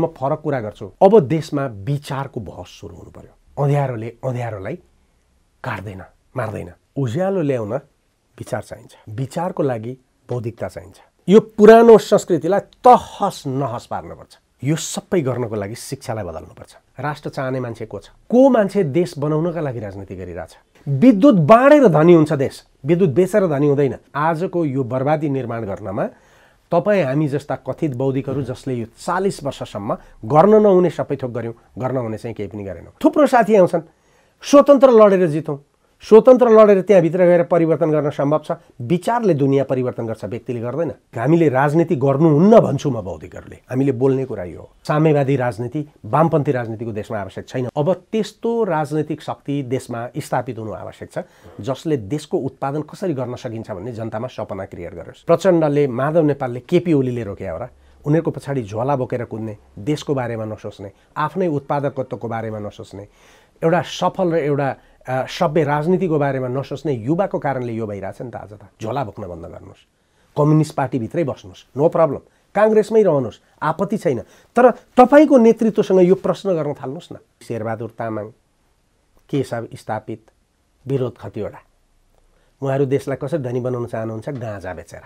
म फरक कुरा गर्छु। अब देशमा विचारको बहस सुरु हुनु पर्यो। अँध्यारोले अँध्यारोलाई काट्दैन, मार्दैन। उज्यालो ल्याउन विचार चाहिन्छ। विचारको लागि बौद्धिकता चाहिन्छ। यो पुरानो संस्कृतिलाई तहस नहस पार्नुपर्छ। यो सबै गर्नको लागि शिक्षालाई बदल्नुपर्छ। राष्ट्र चाहने मान्छे को छ? को मान्छे देश बनाउनका लागि राजनीति गरिरहेछ? विद्युत बाँडेर धनी हुन्छ देश, विद्युत बेचेर धनी हुँदैन। आजको यो बर्बादी निर्माण गर्नमा तपाईँ हामी जस्ता कथित बौद्धिकहरू जसले यो 40 वर्षसम्म गर्न नहुने सबै थोक गऱ्यौँ, गर्न हुने चाहिँ केही पनि गरेनौँ। थुप्रो साथी आउँछन्, स्वतन्त्र लडेर जितौँ, स्वतन्त्र लडेर त्यहाँभित्र गएर परिवर्तन गर्न सम्भव छ। विचारले दुनियाँ परिवर्तन गर्छ, व्यक्तिले गर्दैन। हामीले राजनीति गर्नुहुन्न भन्छु म बौद्धिकहरूले। हामीले बोल्ने कुरा यो हो। साम्यवादी राजनीति, वामपन्थी राजनीतिको देशमा आवश्यक छैन। अब त्यस्तो राजनीतिक शक्ति देशमा स्थापित हुनु आवश्यक छ जसले देशको उत्पादन कसरी गर्न सकिन्छ भन्ने जनतामा सपना क्रिएट गरोस्। प्रचण्डले, माधव नेपालले, केपी ओलीले रोक्या हो र? उनीहरूको पछाडि झोला बोकेर कुद्ने, देशको बारेमा नसोच्ने, आफ्नै उत्पादकत्वको बारेमा नसोच्ने, एउटा सफल र एउटा सभ्य राजनीतिको बारेमा नसोच्ने युवाको कारणले यो भइरहेछ नि त। आज त झोला बोक्न बन्द गर्नुहोस्, कम्युनिस्ट पार्टीभित्रै बस्नुहोस्, नो प्रब्लम, काङ्ग्रेसमै रहनुहोस्, आपत्ति छैन। तर तपाईँको नेतृत्वसँग यो प्रश्न गर्न थाल्नुहोस् न। शेरबहादुर तामाङ, केशव स्थापित, विरोध खतिवडा, उहाँहरू देशलाई कसरी धनी बनाउन चाहनुहुन्छ? गाँजा बेचेर।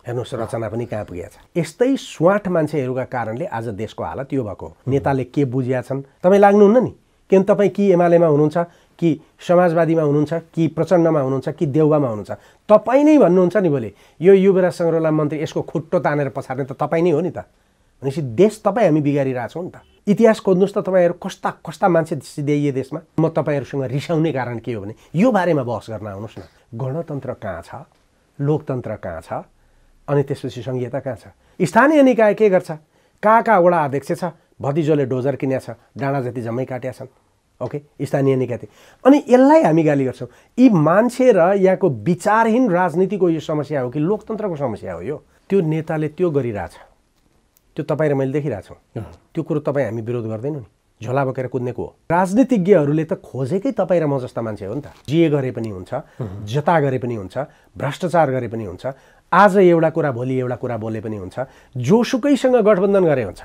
हेर्नुहोस् रचना पनि कहाँ पुगेको छ। यस्तै स्वाट मान्छेहरूका कारणले आज देशको हालत यो भएको हो। नेताले के बुझिया छन्? तपाईँ लाग्नुहुन्न नि? किन तपाईँ कि एमालेमा हुनुहुन्छ, कि समाजवादीमा हुनुहुन्छ, कि प्रचण्डमा हुनुहुन्छ, कि देउबामा हुनुहुन्छ? तपाईँ नै भन्नुहुन्छ नि भोलि यो युवराज सङ्ग्रौला मन्त्री यसको खुट्टो तानेर पछार्ने त तपाईँ नै हो नि त। भनेपछि देश तपाईँ हामी बिगारिरहेछौँ नि त। इतिहास खोज्नुहोस् त तपाईँहरू कस्ता कस्ता मान्छे सिध्याइए देशमा। म तपाईँहरूसँग रिसाउने कारण के हो भने यो बारेमा बहस गर्न आउनुहोस् न। गणतन्त्र कहाँ छ? लोकतन्त्र कहाँ छ? अनि त्यसपछि संहिता कहाँ छ? स्थानीय निकाय के गर्छ? कहाँ वडा अध्यक्ष छ? भतिजोले डोजर किन्या छ, डाँडा जति जम्मै काट्या छन्। ओके, स्थानीय निकाय। अनि यसलाई हामी गाली गर्छौँ। यी मान्छे र यहाँको विचारहीन राजनीतिको यो समस्या हो कि लोकतन्त्रको समस्या हो? यो त्यो नेताले त्यो गरिरहेछ, त्यो तपाईँ र मैले देखिरहेछौँ। त्यो कुरो तपाईँ हामी विरोध गर्दैनौँ नि। झोला बोकेर कुद्नेको हो। राजनीतिज्ञहरूले त खोजेकै तपाईँ र म जस्ता मान्छे हो नि त। जे गरे पनि हुन्छ, जता गरे पनि हुन्छ, भ्रष्टाचार गरे पनि हुन्छ, आज एउटा कुरा भोलि एउटा कुरा बोले पनि हुन्छ, जोसुकैसँग गठबन्धन गरे हुन्छ,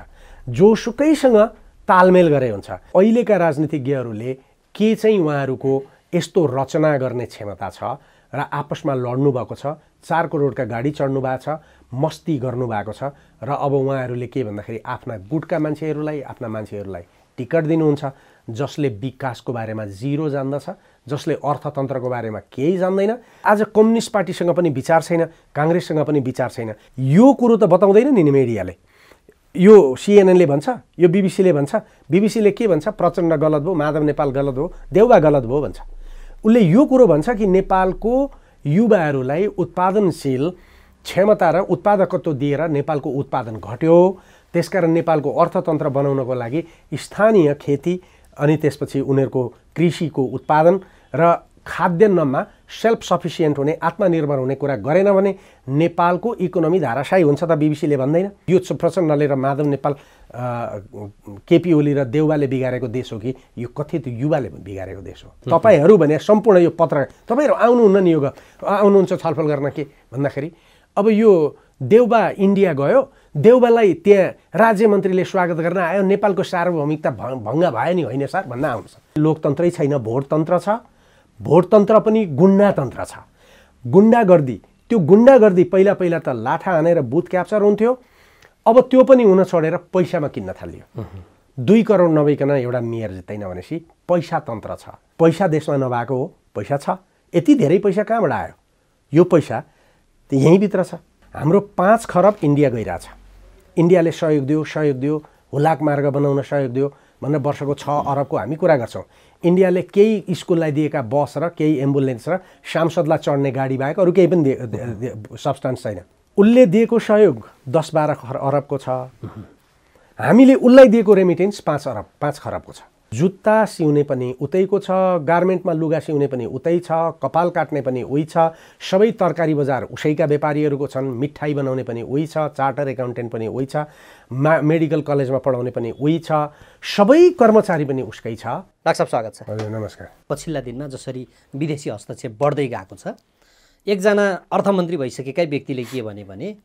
जोसुकैसँग तालमेल गरे हुन्छ। अहिलेका राजनीतिज्ञहरूले के चाहिँ उहाँहरूको यस्तो रचना गर्ने क्षमता छ र आपसमा लड्नु भएको छ, 4 करोडका गाडी चढ्नु भएको छ, मस्ती गर्नु भएको छ र अब उहाँहरूले के भन्दाखेरि आफ्ना गुटका मान्छेहरूलाई, आफ्ना मान्छेहरूलाई टिकट दिनुहुन्छ जसले विकासको बारेमा जिरो जान्दछ, जसले अर्थतन्त्रको बारेमा केही जान्दैन। आज कम्युनिस्ट पार्टीसँग पनि विचार छैन, काङ्ग्रेससँग पनि विचार छैन। यो कुरो त बताउँदैन नि मिडियाले। यो सिएनएनले भन्छ, यो बिबिसीले भन्छ। बिबिसीले के भन्छ? प्रचण्ड गलत भयो, माधव नेपाल गलत हो, देउबा गलत भयो भन्छ। उसले यो कुरो भन्छ कि नेपालको युवाहरूलाई उत्पादनशील क्षमता र उत्पादकत्व दिएर नेपालको उत्पादन घट्यो, त्यसकारण नेपालको अर्थतन्त्र बनाउनको लागि स्थानीय खेती अनि त्यसपछि उनीहरूको कृषिको उत्पादन र खाद्यान्नमा सेल्फ सफिसियन्ट हुने, आत्मनिर्भर हुने कुरा गरेन भने नेपालको इकोनोमी धाराशायी हुन्छ त बिबिसीले भन्दैन। यो प्रचण्डले र माधव नेपाल, केपी ओली र देउबाले बिगारेको देश हो कि यो कथित युवाले बिगारेको देश हो? तपाईँहरू भने सम्पूर्ण यो पत्र तपाईँहरू आउनुहुन्न नि, यो आउनुहुन्छ छलफल गर्न के भन्दाखेरि अब यो देउबा इन्डिया गयो, देउबालाई त्यहाँ राज्य मन्त्रीले स्वागत गर्न आयो, नेपालको सार्वभौमिकता भङ्ग भयो नि होइन सर भन्न आउँछ। लोकतन्त्रै छैन, भोटतन्त्र छ। भोटतन्त्र पनि गुन्डातन्त्र छ। गुन्डागर्दी, त्यो गुन्डागर्दी पहिला त लाठा हानेर बुथ क्याप्चर हुन्थ्यो, अब त्यो पनि हुन छोडेर पैसामा किन्न थालियो। 2 करोड नभइकन एउटा मेयर जित्दैन भनेपछि पैसा तन्त्र छ। पैसा देशमा नभएको हो, पैसा छ। यति धेरै पैसा कहाँबाट आयो? यो पैसा त यहीँभित्र छ। हाम्रो 5 खरब इन्डिया गइरहेछ। इन्डियाले सहयोग दियो, हुलाक मार्ग बनाउन सहयोग दियो भनेर वर्षको 6 अरबको हामी कुरा गर्छौँ। इन्डियाले केही स्कुललाई दिएका बस र केही एम्बुलेन्स र सांसदलाई चढ्ने गाडी बाहेक अरू केही पनि सब्सटेन्स छैन। उसले दिएको सहयोग 10-12 अरबको छ। हामीले उसलाई दिएको रेमिटेन्स 5 खरबको छ। जुत्ता सिउने पनि उतैको छ, गार्मेन्टमा लुगा सिउने पनि उतै छ, कपाल काट्ने पनि उही छ, सबै तरकारी बजार उसैका व्यापारीहरूको छन्, मिठाई बनाउने पनि उही छ, चार्टर एकाउन्टेन्ट पनि उही छ, मेडिकल कलेजमा पढाउने पनि उही छ, सबै कर्मचारी पनि उसकै छ। डाक्टर साहब स्वागत छ। हजुर नमस्कार। पछिल्ला दिनमा जसरी विदेशी हस्तक्षेप बढ्दै गएको छ, एकजना अर्थमन्त्री भइसकेकै व्यक्तिले के भने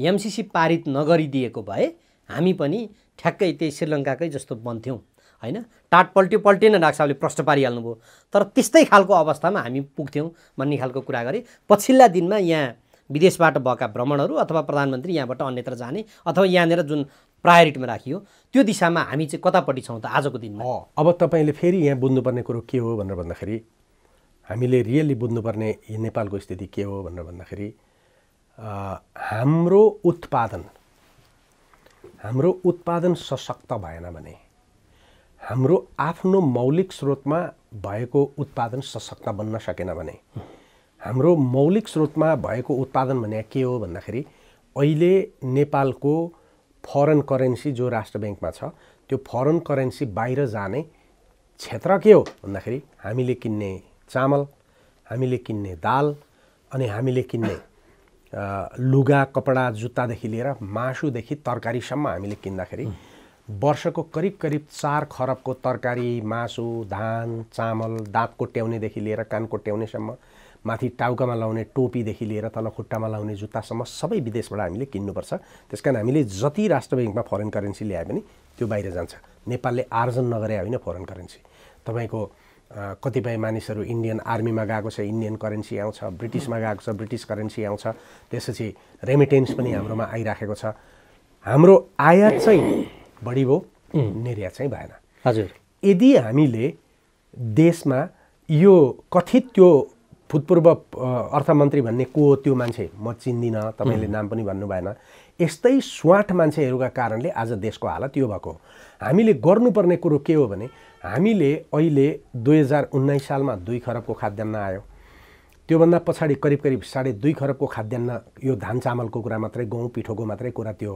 एमसिसी पारित नगरिदिएको भए हामी पनि ठ्याक्कै त्यही श्रीलङ्काकै जस्तो बन्थ्यौँ होइन। टाट पल्टिएन डाक्टर साहबले प्रश्न पारिहाल्नुभयो। तर त्यस्तै खालको अवस्थामा हामी पुग्थ्यौँ भन्ने खालको कुरा गरे। पछिल्ला दिनमा यहाँ विदेशबाट भएका भ्रमणहरू अथवा प्रधानमन्त्री यहाँबाट अन्यत्र जाने अथवा यहाँनिर जुन प्रायोरिटीमा राखियो त्यो दिशामा हामी चाहिँ कतापट्टि छौँ त आजको दिनमा? अब तपाईँले फेरि यहाँ बुझ्नुपर्ने कुरो के हो भनेर भन्दाखेरि, हामीले रियली बुझ्नुपर्ने नेपालको स्थिति के हो भनेर भन्दाखेरि, हाम्रो उत्पादन सशक्त भएन भने, हाम्रो आफ्नो मौलिक स्रोतमा भएको उत्पादन सशक्त बन्न सकेन भने, हाम्रो मौलिक स्रोतमा भएको उत्पादन भने के हो भन्दाखेरि अहिले नेपालको फरेन करेन्सी जो राष्ट्र ब्याङ्कमा छ त्यो फरेन करेन्सी बाहिर जाने क्षेत्र के हो भन्दाखेरि हामीले किन्ने चामल, हामीले किन्ने दाल अनि हामीले किन्ने लुगा कपडा जुत्तादेखि लिएर मासुदेखि तरकारीसम्म हामीले किन्दाखेरि वर्षको करिब 4 खरबको तरकारी, मासु, धान, चामल, दाँत कोट्याउनेदेखि लिएर कान कोट्याउनेसम्म, माथि टाउकामा लाउने टोपीदेखि लिएर तल खुट्टामा लाउने जुत्तासम्म सबै विदेशबाट हामीले किन्नुपर्छ। त्यसकारण हामीले जति राष्ट्र ब्याङ्कमा फरेन करेन्सी ल्याए पनि त्यो बाहिर जान्छ। नेपालले आर्जन नगरे होइन फरेन करेन्सी। तपाईँको कतिपय मानिसहरू इन्डियन आर्मीमा गएको छ, इन्डियन करेन्सी आउँछ, ब्रिटिसमा गएको छ, ब्रिटिस करेन्सी आउँछ, त्यसपछि रेमिटेन्स पनि हाम्रोमा आइराखेको छ। हाम्रो आयात चाहिँ बढी भयो, निर्यात चाहिँ भएन। हजुर, यदि हामीले देशमा यो कथित त्यो भूतपूर्व अर्थमन्त्री भन्ने को हो त्यो मान्छे म चिन्दिनँ, तपाईँले नाम पनि भन्नु भएन, यस्तै स्वाट मान्छेहरूका कारणले आज देशको हालत यो भएको हो। हामीले गर्नुपर्ने कुरो के हो भने हामीले अहिले 2019 सालमा 2 खरबको खाद्यान्न आयो। त्योभन्दा पछाडि करिब 2.5 खरबको खाद्यान्न, यो धान चामलको कुरा मात्रै, गहुँ पिठोको मात्रै कुरा त्यो।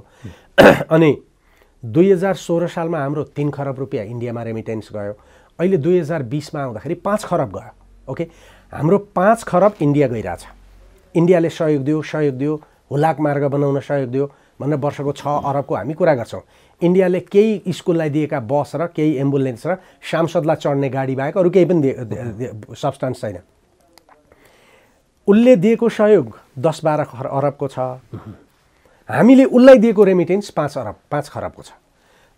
अनि 2016 सालमा हाम्रो 3 खरब रुपियाँ इन्डियामा रेमिटेन्स गयो। अहिले 2020मा आउँदाखेरि 5 खरब गयो। ओके, हाम्रो 5 खरब इन्डिया गइरहेछ। इन्डियाले सहयोग दियो, हुलाक मार्ग बनाउन सहयोग दियो भनेर वर्षको 6 अरबको हामी कुरा गर्छौँ। इन्डियाले केही स्कुललाई दिएका बस र केही एम्बुलेन्स र सांसदलाई चढ्ने गाडी बाहेक अरू केही पनि सब्सटेन्स छैन। उसले दिएको सहयोग 10-12 अरबको छ। हामीले उसलाई दिएको रेमिटेन्स 5 खरबको छ।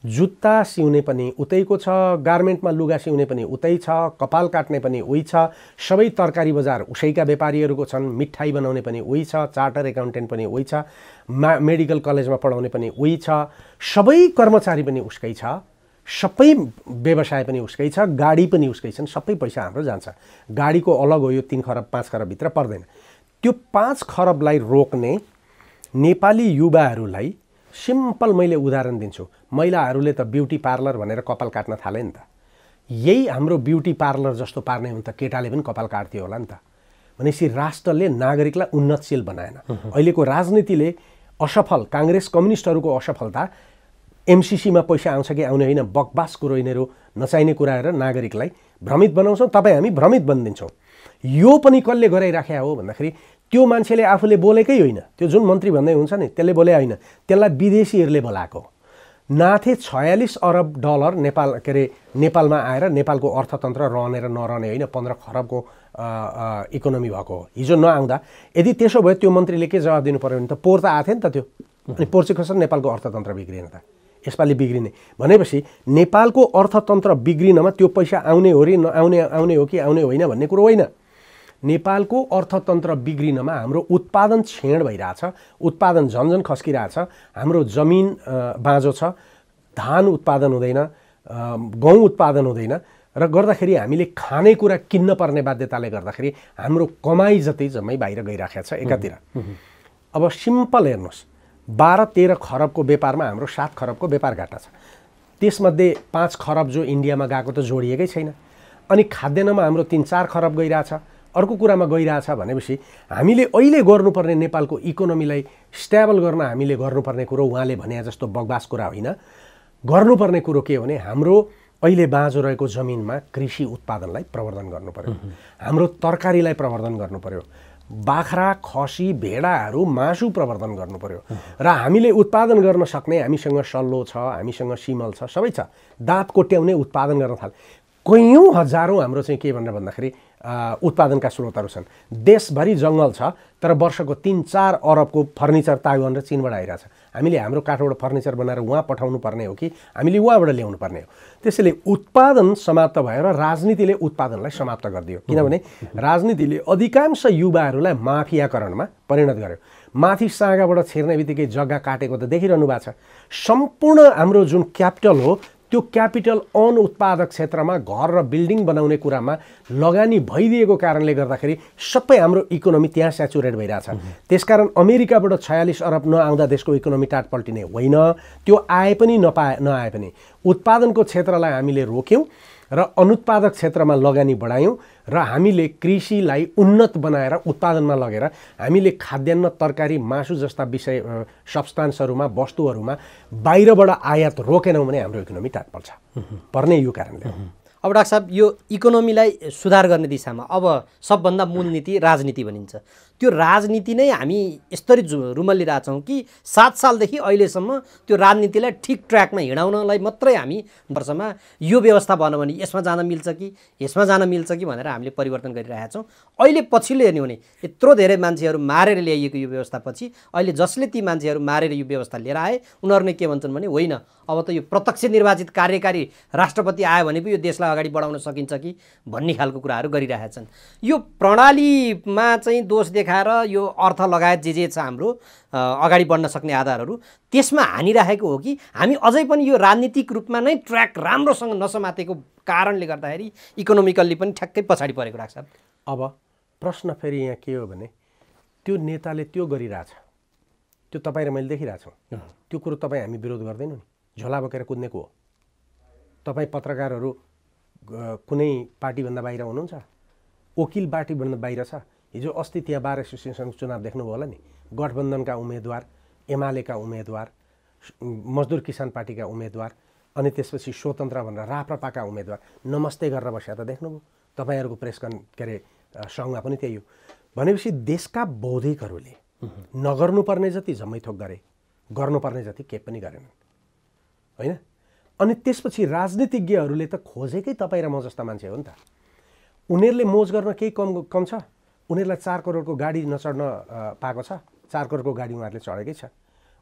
जुत्ता सिउने पनि उतैको छ, गार्मेन्टमा लुगा सिउने पनि उतै छ, कपाल काट्ने पनि उही छ, सबै तरकारी बजार उसैका व्यापारीहरूको छन्, मिठाई बनाउने पनि उही छ, चार्टर एकाउन्टेन्ट पनि उही छ, मेडिकल कलेजमा पढाउने पनि उही छ, सबै कर्मचारी पनि उसकै छ, सबै व्यवसाय पनि उसकै छ, गाडी पनि उसकै छन्, सबै पैसा हाम्रो जान्छ। गाडीको अलग हो, यो 3 खरब 5 खरबभित्र पर्दैन। त्यो 5 खरबलाई रोक्ने नेपाली युवाहरूलाई सिम्पल मैले उदाहरण दिन्छु। महिलाहरूले त ब्युटी पार्लर भनेर कपाल काट्न थाले नि त। यही हाम्रो ब्युटी पार्लर जस्तो पार्ने हो त केटाले पनि कपाल काट्थ्यो होला नि त। भनेपछि राष्ट्रले नागरिकलाई उन्नतशील बनाएन। अहिलेको राजनीतिले असफल, काङ्ग्रेस कम्युनिस्टहरूको असफलता एमसिसीमा पैसा आउँछ कि आउने होइन, बकवास कुरो यिनीहरू नचाहिने कुराहरू नागरिकलाई भ्रमित बनाउँछौँ, तपाईँ हामी भ्रमित बनिदिन्छौँ। यो पनि कसले गराइराखेको हो भन्दाखेरि त्यो मान्छेले आफूले बोलेकै होइन, त्यो जुन मन्त्री भन्दै हुन्छ नि त्यसले बोले होइन, त्यसलाई विदेशीहरूले बोलाएको। नाथे 46 अरब डलर नेपालमा आएर नेपालको अर्थतन्त्र रहने र नरहने होइन, 15 खरबको इकोनोमी भएको हो। हिजो नआउँदा यदि त्यसो भए त्यो मन्त्रीले के जवाब दिनु पर्यो भने त पोहोर त आएको थियो नि त त्यो, अनि पोहोर चाहिँ कसरी नेपालको अर्थतन्त्र बिग्रिएन त? यसपालि बिग्रिने भनेपछि नेपालको अर्थतन्त्र बिग्रिनमा त्यो पैसा आउने हो रि आउने हो कि आउने होइन भन्ने कुरो होइन। नेपालको अर्थतन्त्र बिग्रिनमा हाम्रो उत्पादन क्षीण भइरहेछ, उत्पादन झन्झन खस्किरहेछ, हाम्रो जमिन बाँझो छ, धान उत्पादन हुँदैन, गहुँ उत्पादन हुँदैन र गर्दाखेरि हामीले खानेकुरा किन्न पर्ने बाध्यताले गर्दाखेरि हाम्रो कमाइ जति जम्मै बाहिर गइराखेको छ एकातिर। अब सिम्पल हेर्नुहोस्, 12-13 खरबको व्यापारमा हाम्रो 7 खरबको व्यापार घाटा छ। त्यसमध्ये 5 खरब जो इन्डियामा गएको त जोडिएकै छैन। अनि खाद्यान्नमा हाम्रो 3-4 खरब गइरहेछ, अर्को कुरामा गइरहेछ भनेपछि हामीले अहिले गर्नुपर्ने नेपालको इकोनोमीलाई स्टेबल गर्न हामीले गर्नुपर्ने कुरो उहाँले भने जस्तो बकवास कुरा होइन। गर्नुपर्ने कुरो के हो भने हाम्रो अहिले बाँझो रहेको जमिनमा कृषि उत्पादनलाई प्रवर्धन गर्नु पर्यो, हाम्रो तरकारीलाई प्रवर्धन गर्नु पर्यो, बाख्रा खसी भेडाहरू मासु प्रवर्धन गर्नु पर्यो र हामीले उत्पादन गर्न सक्ने हामीसँग सल्लो छ, हामीसँग सिमल छ, सबै छ। दाँत कोट्याउने उत्पादन गर्न थाल्यो। कैयौँ हजारौँ हाम्रो चाहिँ के भनेर भन्दाखेरि उत्पादनका स्रोतहरू छन्। देशभरि जङ्गल छ तर वर्षको 3-4 अरबको फर्निचर ताइवान र चीनबाट आइरहेछ। हामीले हाम्रो काठबाट फर्निचर बनाएर उहाँ पठाउनु पर्ने हो कि हामीले उहाँबाट ल्याउनु पर्ने हो? त्यसैले उत्पादन समाप्त भयो र राजनीतिले उत्पादनलाई समाप्त गरिदियो। किनभने राजनीतिले अधिकांश युवाहरूलाई माफियाकरणमा परिणत गर्यो। माथि साँगाबाट छिर्ने बित्तिकै जग्गा काटेको त देखिरहनु भएको छ। सम्पूर्ण हाम्रो जुन क्यापिटल हो त्यो क्यापिटल अनुत्पादक क्षेत्रमा घर र बिल्डिङ बनाउने कुरामा लगानी भइदिएको कारणले गर्दाखेरि सबै हाम्रो इकोनोमी त्यहाँ स्याचुरेट भइरहेछ। त्यसकारण अमेरिकाबाट 46 अरब नआउँदा देशको इकोनोमी टाटपल्टिने होइन। त्यो आए पनि नआए पनि उत्पादनको क्षेत्रलाई हामीले रोक्यौँ र अनुत्पादक क्षेत्रमा लगानी बढायौँ र हामीले कृषिलाई उन्नत बनाएर उत्पादनमा लगेर हामीले खाद्यान्न तरकारी मासु जस्ता विषय सब्स्टान्सहरूमा वस्तुहरूमा बाहिरबाट आयात रोकेनौँ भने हाम्रो इकोनोमी टाटपल्छ पर्ने यो कारणले। अब डाक्टर साहब यो इकोनोमीलाई सुधार गर्ने दिशामा अब सबभन्दा मूल नीति राजनीति भनिन्छ। त्यो राजनीति नै हामी यसरी रुमल्लिरहेछौँ कि 7 सालदेखि अहिलेसम्म त्यो राजनीतिलाई ठिक ट्र्याकमा हिँडाउनलाई मात्रै हामी वर्षमा यो व्यवस्था भनौँ भने यसमा जान मिल्छ कि यसमा जान मिल्छ कि भनेर हामीले परिवर्तन गरिरहेका छौँ। अहिले पछिल्लो हेर्ने हो भने यत्रो धेरै मान्छेहरू मारेर ल्याइएको यो व्यवस्थापछि अहिले जसले ती मान्छेहरू मारेर यो व्यवस्था लिएर आए उनीहरू नै के भन्छन् भने होइन अब त यो प्रत्यक्ष निर्वाचित कार्यकारी राष्ट्रपति आयो भने पो यो देशलाई अगाडि बढाउन सकिन्छ कि भन्ने खालको कुराहरू गरिरहेका छन्। यो प्रणालीमा चाहिँ दोष देखाएर यो अर्थ लगायत जे छ हाम्रो अगाडि बढ्न सक्ने आधारहरू त्यसमा हानिराखेको हो कि हामी अझै पनि यो राजनीतिक रूपमा नै ट्र्याक राम्रोसँग नसमातेको कारणले गर्दाखेरि इकोनोमिकल्ली पनि ठ्याक्कै पछाडि परेको राख्छ। अब प्रश्न फेरि यहाँ के हो भने त्यो नेताले त्यो गरिरहेछ, त्यो तपाईँ र मैले देखिरहेछौँ। त्यो कुरो तपाईँ हामी विरोध गर्दैनौँ नि, झोला बोकेर कुद्नेको हो। तपाईँ पत्रकारहरू कुनै पार्टीभन्दा बाहिर हुनुहुन्छ, वकिल पार्टीभन्दा बाहिर छ। हिजो अस्ति त्यहाँ बार एसोसिएसनको चुनाव देख्नुभयो होला नि, गठबन्धनका उम्मेदवार, एमालेका उम्मेदवार, मजदुर किसान पार्टीका उम्मेदवार अनि त्यसपछि स्वतन्त्र भनेर राप्रपाका उम्मेदवार नमस्ते गरेर बसेर त देख्नुभयो। तपाईँहरूको प्रेस के अरे सङ्घमा पनि त्यही हो। भनेपछि देशका बौद्धिकहरूले नगर्नुपर्ने जति झम्मै थोक गरे, गर्नुपर्ने जति केही पनि गरेनन् होइन। अनि त्यसपछि राजनीतिज्ञहरूले त खोजेकै तपाईँ र म जस्ता मान्छे हो नि त। उनीहरूले मोज गर्न केही कम छ? उनीहरूलाई 4 करोडको गाडी नचढ्न पाएको छ? 4 करोडको गाडी उहाँहरूले चढेकै छ।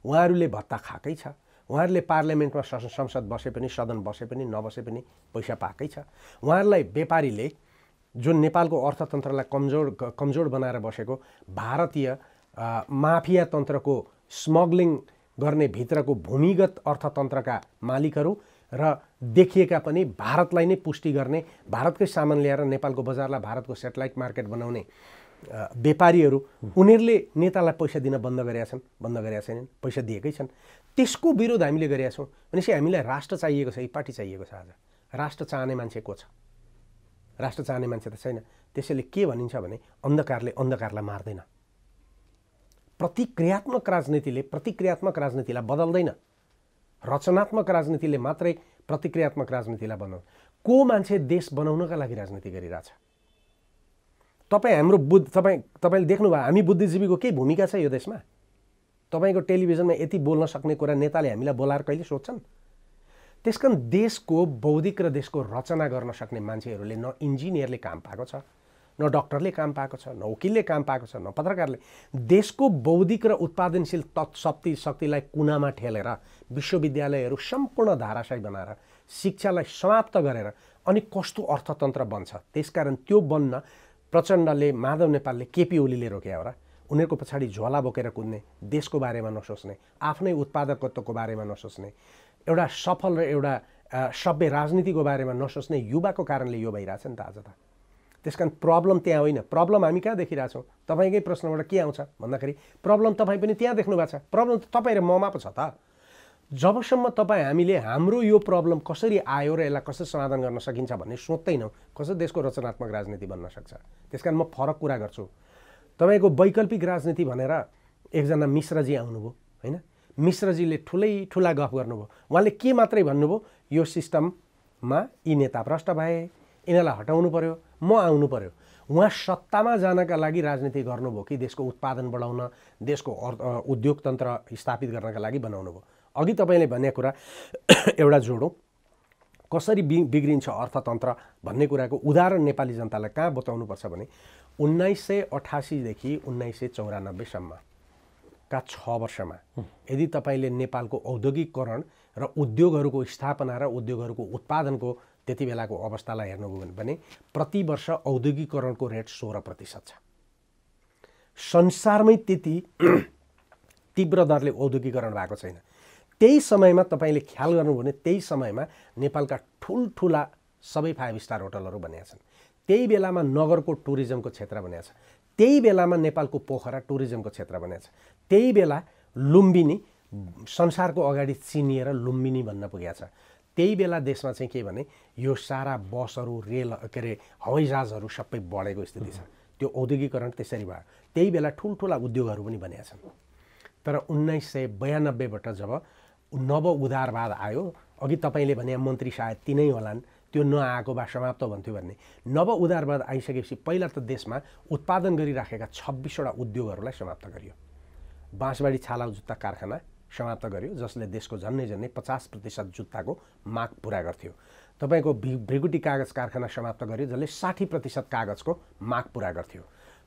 उहाँहरूले भत्ता खाएकै छ। उहाँहरूले पार्लियामेन्टमा संसद बसे पनि, सदन बसे पनि, नबसे पनि पैसा पाएकै छ। उहाँहरूलाई व्यापारीले जुन नेपालको अर्थतन्त्रलाई कमजोर बनाएर बसेको भारतीय माफिया तन्त्रको स्मग्लिङ गर्ने भित्रको भूमिगत अर्थतन्त्रका मालिकहरू र देखिएका पनि भारतलाई नै पुष्टि गर्ने, भारतकै सामान ल्याएर नेपालको बजारलाई भारतको सेटेलाइट मार्केट बनाउने व्यापारीहरू, उनीहरूले नेतालाई पैसा दिन बन्द गरेका छैनन्, पैसा दिएकै छन्। त्यसको विरोध हामीले गरेका छौँ। भनेपछि हामीलाई राष्ट्र चाहिएको छ, पार्टी चाहिएको छ। आज राष्ट्र चाहने मान्छे को छ? राष्ट्र चाहने मान्छे त छैन। त्यसैले के भनिन्छ भने अन्धकारले अन्धकारलाई मार्दैन। प्रतिक्रियात्मक राजनीतिलाई बदल्दैन। रचनात्मक राजनीतिले मात्रै प्रतिक्रियात्मक राजनीतिलाई बनाउँछ। को मान्छे देश बनाउनका लागि राजनीति गरिरहेछ? तपाईँले देख्नुभयो हामी बुद्धिजीवीको केही भूमिका छ यो देशमा? तपाईँको टेलिभिजनमा यति बोल्न सक्ने कुरा नेताले हामीलाई बोलाएर कहिले सोध्छन्? त्यसकारण देशको बौद्धिक र देशको रचना गर्न सक्ने मान्छेहरूले न इन्जिनियरले काम पाएको छ, न डक्टरले काम पाएको छ, न वकिलले काम पाएको छ, न पत्रकारले। देशको बौद्धिक र उत्पादनशील शक्तिलाई कुनामा ठेलेर विश्वविद्यालयहरू सम्पूर्ण धाराशायी बनाएर शिक्षालाई समाप्त गरेर अनि कस्तो अर्थतन्त्र बन्छ? त्यसकारण त्यो बन्न प्रचण्डले, माधव नेपालले, केपी ओलीले रोक्या हो र? उनीहरूको पछाडि झोला बोकेर कुद्ने, देशको बारेमा नसोच्ने, आफ्नै उत्पादकत्वको बारेमा नसोच्ने, एउटा सफल र एउटा सभ्य राजनीतिको बारेमा नसोच्ने युवाको कारणले यो भइरहेछ नि त आज त। त्यसकारण प्रब्लम त्यहाँ होइन। प्रब्लम हामी कहाँ देखिरहेछौँ? तपाईँकै प्रश्नबाट के आउँछ भन्दाखेरि प्रब्लम तपाईँ पनि त्यहाँ देख्नु भएको छ। प्रब्लम त तपाईँ र ममा पो छ त। जबसम्म हामीले हाम्रो यो प्रब्लम कसरी आयो र यसलाई कसरी समाधान गर्न सकिन्छ भन्ने सोच्दैनौँ, कसरी देशको रचनात्मक राजनीति बन्न सक्छ। त्यसकारण म फरक कुरा गर्छु। तपाईँको वैकल्पिक राजनीति भनेर एकजना मिश्रजी आउनुभयो होइन। मिश्रजीले ठुला गफ गर्नुभयो। उहाँले के मात्रै भन्नुभयो, यो सिस्टममा यी नेता भ्रष्ट भए, यिनीहरूलाई हटाउनु पर्यो, म आउनु पर्यो। उहाँ सत्तामा जानका लागि राजनीति गर्नुभयो कि देशको उत्पादन बढाउन, देशको उद्योग तन्त्र स्थापित गर्नका लागि बनाउनु भयो? अघि तपाईँले भने कुरा एउटा जोडौँ। कसरी बिग्रिन्छ अर्थतन्त्र भन्ने कुराको उदाहरण नेपाली जनतालाई कहाँ बताउनुपर्छ भने 1988 देखि 1994सम्मका 6 वर्षमा यदि तपाईले नेपालको औद्योगिकरण र उद्योगहरूको स्थापना र उद्योगहरूको उत्पादनको त्यति बेलाको अवस्थालाई हेर्नुभयो भने प्रति वर्ष औद्योगिकरणको रेट 16% छ। संसारमै त्यति तीव्र दरले औद्योगिकरण भएको छैन। त्यही समयमा तपाईले ख्याल गर्नुभयो भने त्यही समयमा नेपालका ठुलठुला सबै 5 स्टार होटलहरू बनेका छन्। त्यही बेलामा नगरको टुरिज्मको क्षेत्र बनेको छ। त्यही बेलामा नेपालको पोखरा टुरिज्मको क्षेत्र बनेको छ। त्यही बेला लुम्बिनी संसारको अगाडि चिनिएर लुम्बिनी भन्न पुगेको छ। त्यही बेला देशमा चाहिँ के भने यो सारा बसहरू रेल के अरे हवाईजहाजहरू सबै बढेको स्थिति छ। त्यो औद्योगिकरण त्यसरी भयो। त्यही बेला ठुलठुला उद्योगहरू पनि बनेका छन्। तर 1992बाट जब नव उदारवाद आयो, अघि तपाईँले भने मन्त्री सायद तिनै होलान्, त्यो नआएको भए समाप्त भन्थ्यो भन्ने। नव उदारवाद आइसकेपछि पहिला त देशमा उत्पादन गरिराखेका 26वटा उद्योगहरूलाई समाप्त गरियो। बाँसबाडी छाला जुत्ता कारखाना समाप्त गर्यो, जसले देशको झन्नै 50% जुत्ताको माग पुरा गर्थ्यो। तपाईँको भृगुटी कागज कारखाना समाप्त गर्यो, जसले 60% कागजको माग पुरा गर्थ्यो।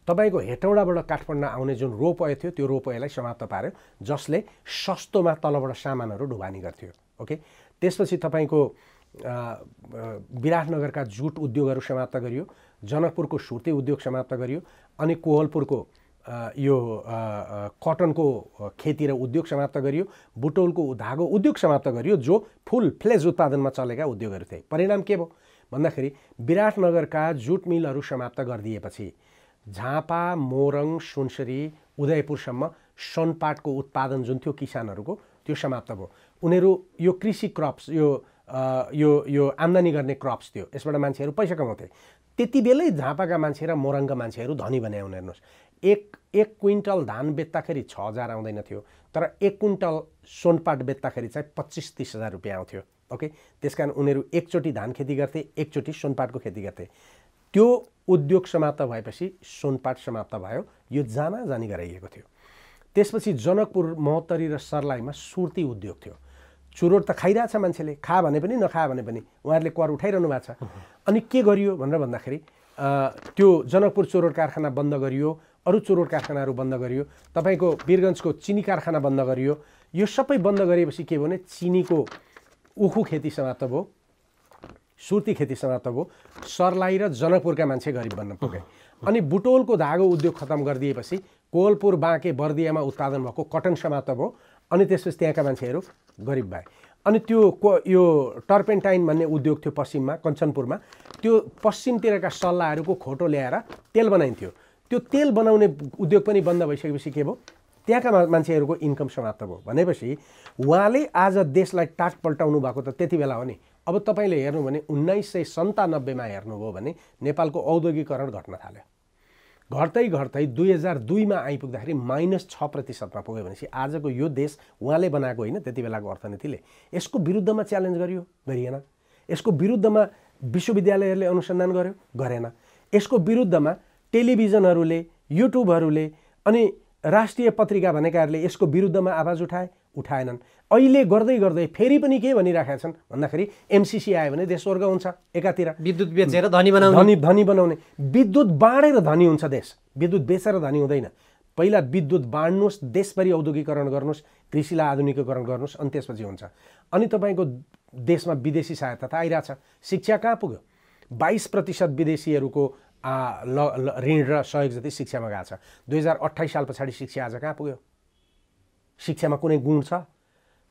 तपाईँको हेटौँडाबाट काठमाडौँ आउने जुन रोपवे थियो, त्यो रोपवेलाई समाप्त पार्यो, जसले सस्तोमा तलबाट सामानहरू ढुवानी गर्थ्यो। ओके, त्यसपछि तपाईँको विराटनगरका जुट उद्योगहरू समाप्त गरियो, जनकपुरको सुर्ती उद्योग समाप्त गरियो, अनि कोहलपुरको यो कटनको खेती र उद्योग समाप्त गरियो, बुटौलको धागो उद्योग समाप्त गरियो, जो फुल फ्लेज उत्पादनमा चलेका उद्योगहरू थिए। परिणाम के भयो भन्दाखेरि विराटनगरका जुट मिलहरू समाप्त गरिदिएपछि झापा, मोरङ, सुनसरी, उदयपुरसम्म सनपाटको उत्पादन जुन थियो किसानहरूको, त्यो समाप्त भयो। उनीहरू यो कृषि क्रप्स यो आम्दानी गर्ने क्रप्स थियो, यसबाट मान्छेहरू पैसा कमाउँथे। त्यति बेलै झापाका मान्छे र मोरङका मान्छेहरू धनी बने। हेर्नुहोस्, एक क्विन्टल धान बेच्दाखेरि 6000 आउँदैन थियो, तर 1 क्विन्टल सोनपाट बेच्दाखेरि चाहिँ 25-30 हजार रुपियाँ आउँथ्यो। ओके, त्यसकारण उनीहरू एकचोटि धान खेती गर्थे, एकचोटि सोनपाटको खेती गर्थे। त्यो उद्योग समाप्त भएपछि सोनपाट समाप्त भयो, यो जानी गराइएको थियो। त्यसपछि जनकपुर, महोत्तरी र सर्लाहीमा सुर्ती उद्योग थियो। चुरोट त खाइरहेछ मान्छेले, खा भने पनि नखा भने पनि उहाँहरूले कर उठाइरहनु भएको छ। अनि के गरियो भनेर भन्दाखेरि त्यो जनकपुर चुरोट कारखाना बन्द गरियो, अरू चुरोट कारखानाहरू बन्द गरियो, तपाईँको वीरगन्जको चिनी कारखाना बन्द गरियो। यो सबै बन्द गरेपछि के भयो भने चिनीको उखु खेती समाप्त भयो, सुर्ती खेती समाप्त भयो, सर्लाही र जनकपुरका मान्छे गरिब बन्न पुगे। अनि बुटोलको धागो उद्योग खतम गरिदिएपछि कोहलपुर, बाँके, बर्दियामा उत्पादन भएको कटन समाप्त भयो, अनि त्यसपछि त्यहाँका मान्छेहरू गरिब भए। अनि त्यो यो टर्पेन्टाइन भन्ने उद्योग थियो पश्चिममा, कञ्चनपुरमा, त्यो पश्चिमतिरका सल्लाहहरूको खोटो ल्याएर तेल बनाइन्थ्यो। त्यो तेल बनाउने उद्योग पनि बन्द भइसकेपछि के भयो, त्यहाँका मान्छेहरूको इन्कम समाप्त भयो। भनेपछि उहाँले आज देशलाई टाट पल्टाउनु भएको त त्यति बेला हो नि। अब तपाईँले हेर्नु भने 1997मा हेर्नुभयो भने नेपालको औद्योगिकरण घट्न थाल्यो। घट्दै 2002मा आइपुग्दाखेरि -6%मा पुग्यो। भनेपछि आजको यो देश उहाँले बनाएको होइन, त्यति बेलाको अर्थनीतिले। यसको विरुद्धमा च्यालेन्ज गरियो, गरिएन। यसको विरुद्धमा विश्वविद्यालयहरूले अनुसन्धान गर्यो, गरेन। यसको विरुद्धमा टेलिभिजनहरूले, युट्युबहरूले अनि राष्ट्रिय पत्रिका भनेकाहरूले यसको विरुद्धमा आवाज उठाएनन्। अहिले गर्दै फेरि पनि के भनिराखेका छन् भन्दाखेरि एमसिसी आयो भने देश स्वर्ग हुन्छ। एकातिर विद्युत बेचेर धनी बनाउने, विद्युत बाँडेर धनी हुन्छ देश, विद्युत बेचेर धनी हुँदैन। पहिला विद्युत बाँड्नुहोस्, देशभरि औद्योगिकरण गर्नुहोस्, कृषिलाई आधुनिकीकरण गर्नुहोस्, अनि त्यसपछि हुन्छ। अनि तपाईँको देशमा विदेशी सहायता त आइरहेछ। शिक्षा कहाँ पुग्यो? 22% विदेशीहरूको ऋण र सहयोग जति शिक्षामा गएको छ। 2028 साल पछाडि शिक्षा आज कहाँ पुग्यो? शिक्षामा कुनै गुण छ?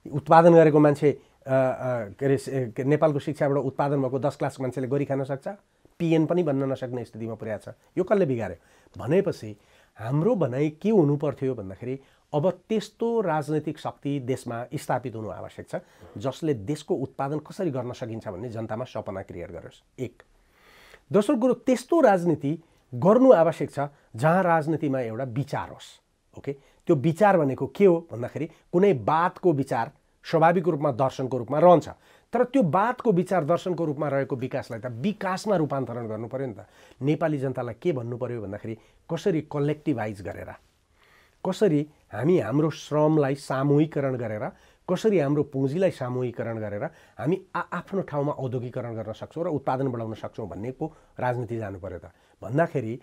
उत्पादन गरेको मान्छे के अरे नेपालको शिक्षाबाट उत्पादन भएको 10 क्लासको मान्छेले गरी खान सक्छ? पिएन पनि बन्न नसक्ने स्थितिमा पुर्याएको छ। यो कसले बिगार्यो भनेपछि हाम्रो भनाइ के हुनु पर्थ्यो भन्दाखेरि अब त्यस्तो राजनैतिक शक्ति देशमा स्थापित हुनु आवश्यक छ जसले देशको उत्पादन कसरी गर्न सकिन्छ भन्ने जनतामा सपना क्रिएट गरोस्। एक। दोस्रो कुरो, त्यस्तो राजनीति गर्नु आवश्यक छ जहाँ राजनीतिमा एउटा विचार होस्। ओके, त्यो विचार भनेको के हो भन्दाखेरि कुनै बातको विचार स्वाभाविक रूपमा दर्शनको रूपमा रहन्छ, तर त्यो बातको विचार दर्शनको रूपमा रहेको विकासलाई त विकासमा रूपान्तरण गर्नु पर्यो नि त। नेपाली जनतालाई के भन्नु पर्यो भन्दाखेरि कसरी कलेक्टिभाइज गरेर, कसरी हामी हाम्रो श्रमलाई सामूहिकरण गरेर कसरी हाम्रो पुँजीलाई सामूहिकरण गरेर हामी आफ्नो ठाउँमा औद्योगिकरण गर्न सक्छौँ र उत्पादन बढाउन सक्छौँ भन्नेको राजनीति जानु पर्यो त भन्दाखेरि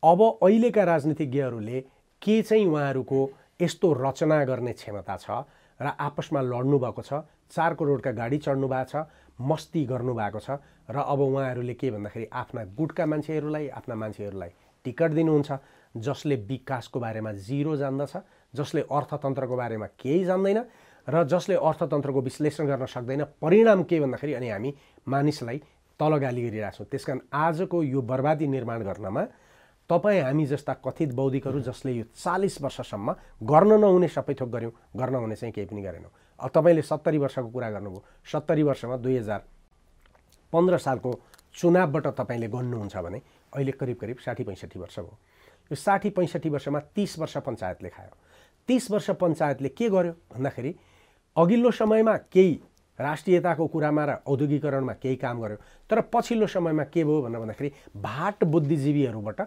अब अहिलेका राजनीतिज्ञहरूले के चाहिँ उहाँहरूको यस्तो रचना गर्ने क्षमता छ र आपसमा लड्नु भएको छ, 4 करोडका गाडी चढ्नु भएको छ, मस्ती गर्नु भएको छ र अब उहाँहरूले के भन्दाखेरि आफ्ना गुटका मान्छेहरूलाई आफ्ना मान्छेहरूलाई टिकट दिनुहुन्छ जसले विकासको बारेमा जिरो जान्दछ, जसले अर्थतन्त्रको बारेमा केही जान्दैन र जसले अर्थतन्त्रको विश्लेषण गर्न सक्दैन। परिणाम के भन्दाखेरि अनि हामी मानिसलाई तलगाली गरिरहेछौँ। त्यसकारण आजको यो बर्बादी निर्माण गर्नमा तपाईँ हामी जस्ता कथित बौद्धिकहरू जसले यो 40 वर्षसम्म गर्न नहुने सबै थोक गऱ्यौँ, गर्न हुने चाहिँ केही पनि गरेनौँ। अब तपाईँले 70 वर्षको कुरा गर्नुभयो। 70 वर्षमा 2015 सालको चुनावबाट तपाईँले गन्नुहुन्छ भने अहिले करिब 60-65 वर्ष भयो। यो 60-65 वर्षमा 30 वर्ष पञ्चायतले खायो। 30 वर्ष पञ्चायतले के गर्यो भन्दाखेरि अघिल्लो समयमा केही राष्ट्रियताको कुरामा र औद्योगिकरणमा केही काम गर्यो, तर पछिल्लो समयमा के भयो भन्दाखेरि भाट बुद्धिजीवीहरूबाट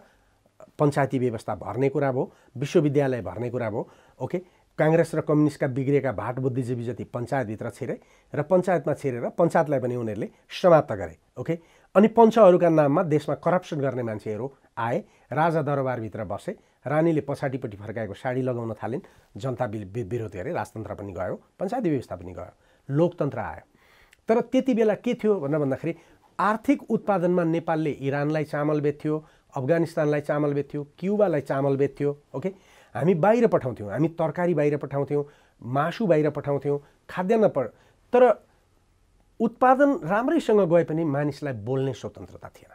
पञ्चायती व्यवस्था भर्ने कुरा भयो, विश्वविद्यालय भर्ने कुरा भयो। ओके, काङ्ग्रेस र कम्युनिस्टका बिग्रेका भाट बुद्धिजीवी जति पञ्चायतभित्र छिरे र पञ्चायतमा छिरेर पञ्चायतलाई पनि उनीहरूले समाप्त गरे। ओके, अनि पञ्चहरूका नाममा देशमा करप्सन गर्ने मान्छेहरू आए, राजा दरबारभित्र बसे, रानीले पछाडिपट्टि फर्काएको साडी लगाउन थालिन्, जनता विरोध गरे, राजतन्त्र पनि गयो, पञ्चायती व्यवस्था पनि गयो, लोकतन्त्र आयो। तर त्यति बेला के थियो भन्दाखेरि आर्थिक उत्पादनमा नेपालले इरानलाई चामल बेच्थ्यो, अफगानिस्तानलाई चामल बेच्थ्यो, क्युबालाई चामल बेच्थ्यो। ओके, हामी बाहिर पठाउँथ्यौँ, हामी तरकारी बाहिर पठाउँथ्यौँ, मासु बाहिर पठाउँथ्यौँ, खाद्यान्न तर उत्पादन राम्रैसँग गए पनि मानिसलाई बोल्ने स्वतन्त्रता थिएन,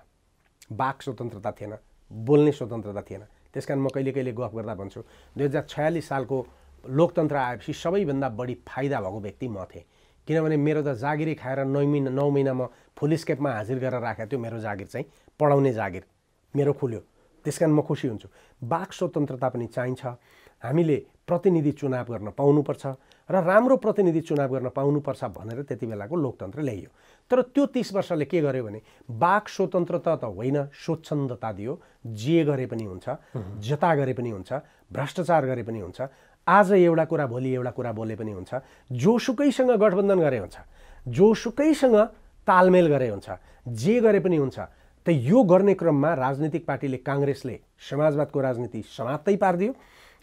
वाक स्वतन्त्रता थिएन, बोल्ने स्वतन्त्रता थिएन। त्यसकारण म कहिले कहिले गफ गर्दा भन्छु 2046 सालको लोकतन्त्र आएपछि सबैभन्दा बढी फाइदा भएको व्यक्ति म थिएँ। किनभने मेरो त जागिरै खाएर 9 महिना म फुल स्केपमा हाजिर गरेर राखेको थियो। मेरो जागिर चाहिँ पढाउने जागिर मेरो खुल्यो, त्यसकारण म खुसी हुन्छु। वाक स्वतन्त्रता पनि चाहिन्छ। हामीले प्रतिनिधि चुनाव गर्न पाउनुपर्छ र राम्रो प्रतिनिधि चुनाव गर्न पाउनुपर्छ भनेर त्यति बेलाको लोकतन्त्र ल्याइयो। तर त्यो 30 वर्षले के गर्यो भने वाक स्वतन्त्रता त होइन, स्वच्छन्दता दियो। जे गरे पनि हुन्छ, जता गरे पनि हुन्छ, भ्रष्टाचार गरे पनि हुन्छ, आज एउटा कुरा भोलि एउटा कुरा बोले पनि हुन्छ, जोसुकैसँग गठबन्धन गरे हुन्छ, जोसुकैसँग तालमेल गरे हुन्छ, जे गरे पनि हुन्छ। त यो गर्ने क्रममा राजनीतिक पार्टीले काङ्ग्रेसले समाजवादको राजनीति समाप्तै पारिदियो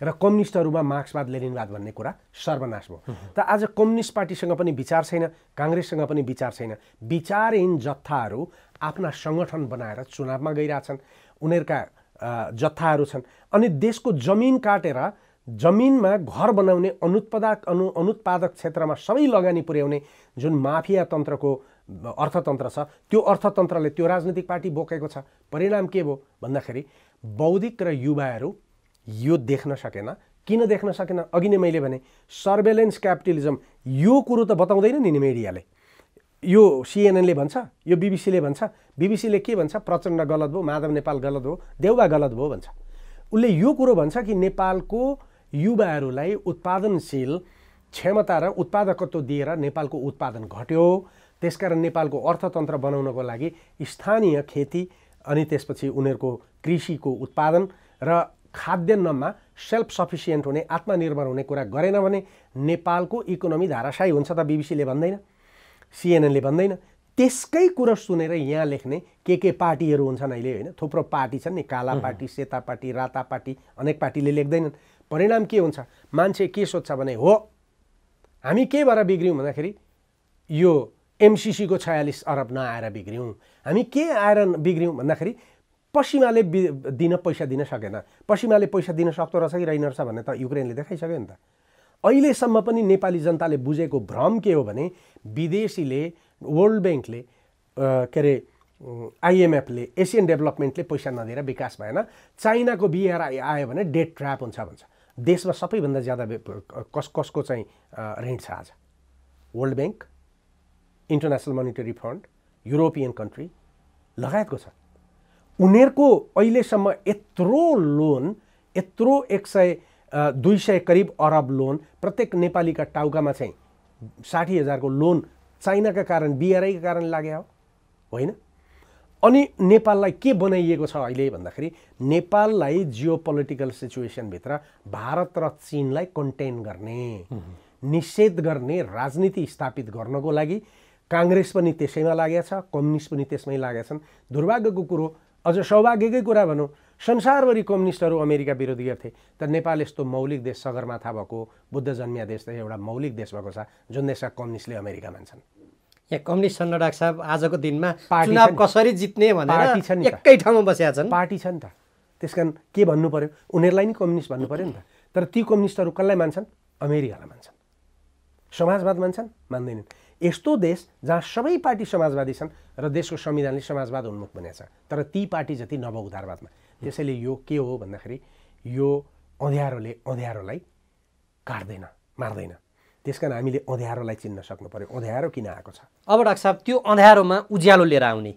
र कम्युनिस्टहरूमा मार्क्सवाद लेनिनवाद भन्ने कुरा सर्वनाश भयो। त आज कम्युनिस्ट पार्टीसँग पनि विचार छैन, काङ्ग्रेससँग पनि विचार छैन। विचारहीन जत्थाहरू आफ्ना सङ्गठन बनाएर चुनावमा गइरहेछन्, उनीहरूका जत्थाहरू छन्। अनि देशको जमिन काटेर जमिनमा घर बनाउने अनुत्पादक क्षेत्रमा सबै लगानी पुर्याउने जुन माफिया तन्त्रको अर्थतन्त्र छ, त्यो अर्थतन्त्रले त्यो राजनीतिक पार्टी बोकेको छ। परिणाम के भयो भन्दाखेरि बौद्धिक र युवाहरू यो देख्न सकेन। किन देख्न सकेन? अघि नै मैले भने सर्वेलेन्स क्यापिटलिजम। यो कुरो त बताउँदैन नि मिडियाले। यो CNN ले भन्छ, यो BBC ले भन्छ। BBC ले के भन्छ? प्रचण्ड गलत भयो, माधव नेपाल गलत हो, देउबा गलत भयो भन्छ। उसले यो कुरो भन्छ कि नेपालको युवाहरूलाई उत्पादनशील क्षमता र उत्पादकत्व दिएर नेपालको उत्पादन घट्यो। त्यसकारण नेपालको अर्थतन्त्र बनाउनको लागि स्थानीय खेती अनि त्यसपछि उनीहरूको कृषिको उत्पादन र खाद्यान्नमा सेल्फ सफिसियन्ट हुने, आत्मनिर्भर हुने कुरा गरेन भने नेपालको इकोनोमी धाराशायी हुन्छ। त BBC ले भन्दैन, CNN ले भन्दैन। त्यसकै कुरा सुनेर यहाँ लेख्ने के पार्टीहरू हुन्छन् अहिले, होइन? थुप्रो पार्टी छन् नि, काला पार्टी, सेता पार्टी, राता पार्टी, अनेक पार्टीले लेख्दैनन्। परिणाम के हुन्छ? मान्छे के सोध्छ भने हो हामी के भएर बिग्रियौँ भन्दाखेरि यो MCC को 46 अरब नआएर बिग्रियौँ। हामी के आएर बिग्रियौँ भन्दाखेरि पश्चिमाले पैसा दिन सकेन। पश्चिमाले पैसा दिन सक्दो रहेछ कि रहेन रहेछ भन्ने त युक्रेनले देखाइसक्यो नि त। अहिलेसम्म पनि नेपाली जनताले बुझेको भ्रम के हो भने विदेशीले, वर्ल्ड ब्याङ्कले, के अरे IMF ले, एसियन डेभलपमेन्टले पैसा नदिएर विकास भएन, चाइनाको BRI आयो भने डेट ट्र्याप हुन्छ भन्छ। देशमा सबैभन्दा ज्यादा कसको चाहिँ ऋण छ आज? World bank, international monetary fund, European country लगायतको छ। उनीहरूको अहिलेसम्म यत्रो लोन, यत्रो 100-200 करिब अरब लोन प्रत्येक नेपालीका टाउकामा चाहिँ 60,000 को लोन चाइनाका कारण, BRI का कारण लाग्यो होइन? अनि नेपाललाई के बनाइएको छ अहिले भन्दाखेरि नेपाललाई जियोपोलिटिकल सिचुएसनभित्र भारत र चीनलाई कन्टेन गर्ने, निषेध गर्ने राजनीति स्थापित गर्नको लागि काङ्ग्रेस पनि त्यसैमा लागेको छ, कम्युनिस्ट पनि त्यसमै लागेका छन्। दुर्भाग्यको कुरो, अझ सौभाग्यकै कुरा भनौँ, संसारभरि कम्युनिस्टहरू अमेरिका विरोधी गर्थे, तर नेपाल यस्तो मौलिक देश, सगरमाथा भएको, बुद्ध जन्मिया देश एउटा मौलिक देश भएको छ जुन देशका कम्युनिस्टले अमेरिका मान्छन्। यहाँ कम्युनिस्ट छन् डाक्टर साहब, आजको दिनमा चुनाव कसरी जित्ने भनेर एकै ठाउँमा बसेका छन्, पार्टी छ नि त। त्यसकारण के भन्नु पर्यो, उनीहरूलाई नि कम्युनिस्ट भन्नु पर्यो नि त। तर ती कम्युनिस्टहरू कसलाई मान्छन्? अमेरिकालाई मान्छन्। समाजवाद मान्छन्? मान्दैनन्। यस्तो देश जहाँ सबै पार्टी समाजवादी छन् र देशको संविधानले समाजवाद उन्मुख बनेको छ, तर ती पार्टी जति नव उदारवादमा। त्यसैले यो के हो भन्दाखेरि यो अँध्यारोले अँध्यारोलाई काट्दैन, मार्दैन। त्यसकारण हामीले अँध्यारोलाई चिन्न सक्नु पर्यो, अँध्यारो किन आएको छ। अब डाक्टर साहब त्यो अँध्यारोमा उज्यालो लिएर आउने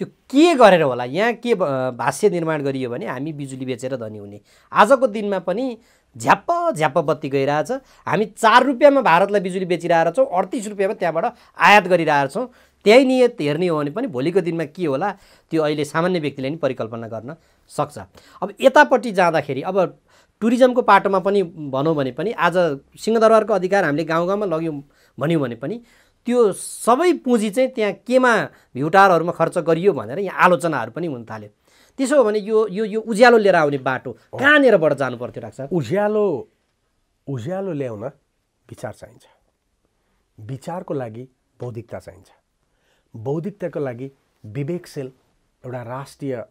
त्यो के गरेर होला? यहाँ के भाष्य निर्माण गरियो भने हामी बिजुली बेचेर धनी हुने। आजको दिनमा पनि झ्याप्प झ्याप्प बत्ती गइरहेछ। हामी 4 रुपियाँमा भारतलाई बिजुली बेचिरहेको छौँ, 38 रुपियाँमा त्यहाँबाट आयात गरिरहेको छौँ। त्यही नियत हेर्ने हो भने पनि भोलिको दिनमा के होला त्यो अहिले सामान्य व्यक्तिले नि परिकल्पना गर्न सक्छ। अब यतापट्टि जाँदाखेरि अब टुरिज्मको पाटोमा पनि भनौँ भने पनि आज सिंहदरबारको अधिकार हामीले गाउँ गाउँमा लग्यौँ भन्यौँ भने पनि त्यो सबै पुँजी चाहिँ त्यहाँ केमा भ्युटारहरूमा खर्च गरियो भनेर यहाँ आलोचनाहरू पनि हुन थाल्यो। त्यसो हो भने यो यो यो उज्यालो लिएर आउने बाटो कहाँनिरबाट जानु पर्थ्यो डाक्टर साहब? उज्यालो ल्याउन विचार चाहिन्छ। विचारको लागि बौद्धिकता चाहिन्छ। बौद्धिकताको लागि विवेकशील एउटा राष्ट्रिय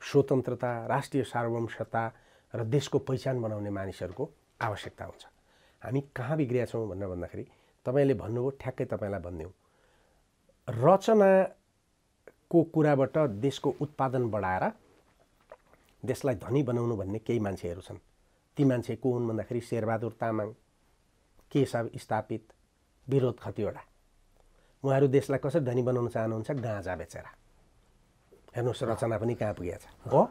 स्वतन्त्रता, राष्ट्रिय सार्वभौमता र देशको पहिचान बनाउने मानिसहरूको आवश्यकता हुन्छ। हामी कहाँ बिग्रिया छौँ भनेर भन्दाखेरि तपाईँले भन्नुभयो, ठ्याक्कै तपाईँलाई भनिदिउँ, रचनाको कुराबाट देशको उत्पादन बढाएर देशलाई धनी बनाउनु भन्ने केही मान्छेहरू छन्। ती मान्छे को हुन् भन्दाखेरि शेरबहादुर तामाङ, केशव स्थापित, विरोध खतिवडा। उहाँहरू देशलाई कसरी धनी बनाउन चाहनुहुन्छ? गाँजा बेचेर। हेर्नुहोस् रचना पनि कहाँ पुगेको छ हो।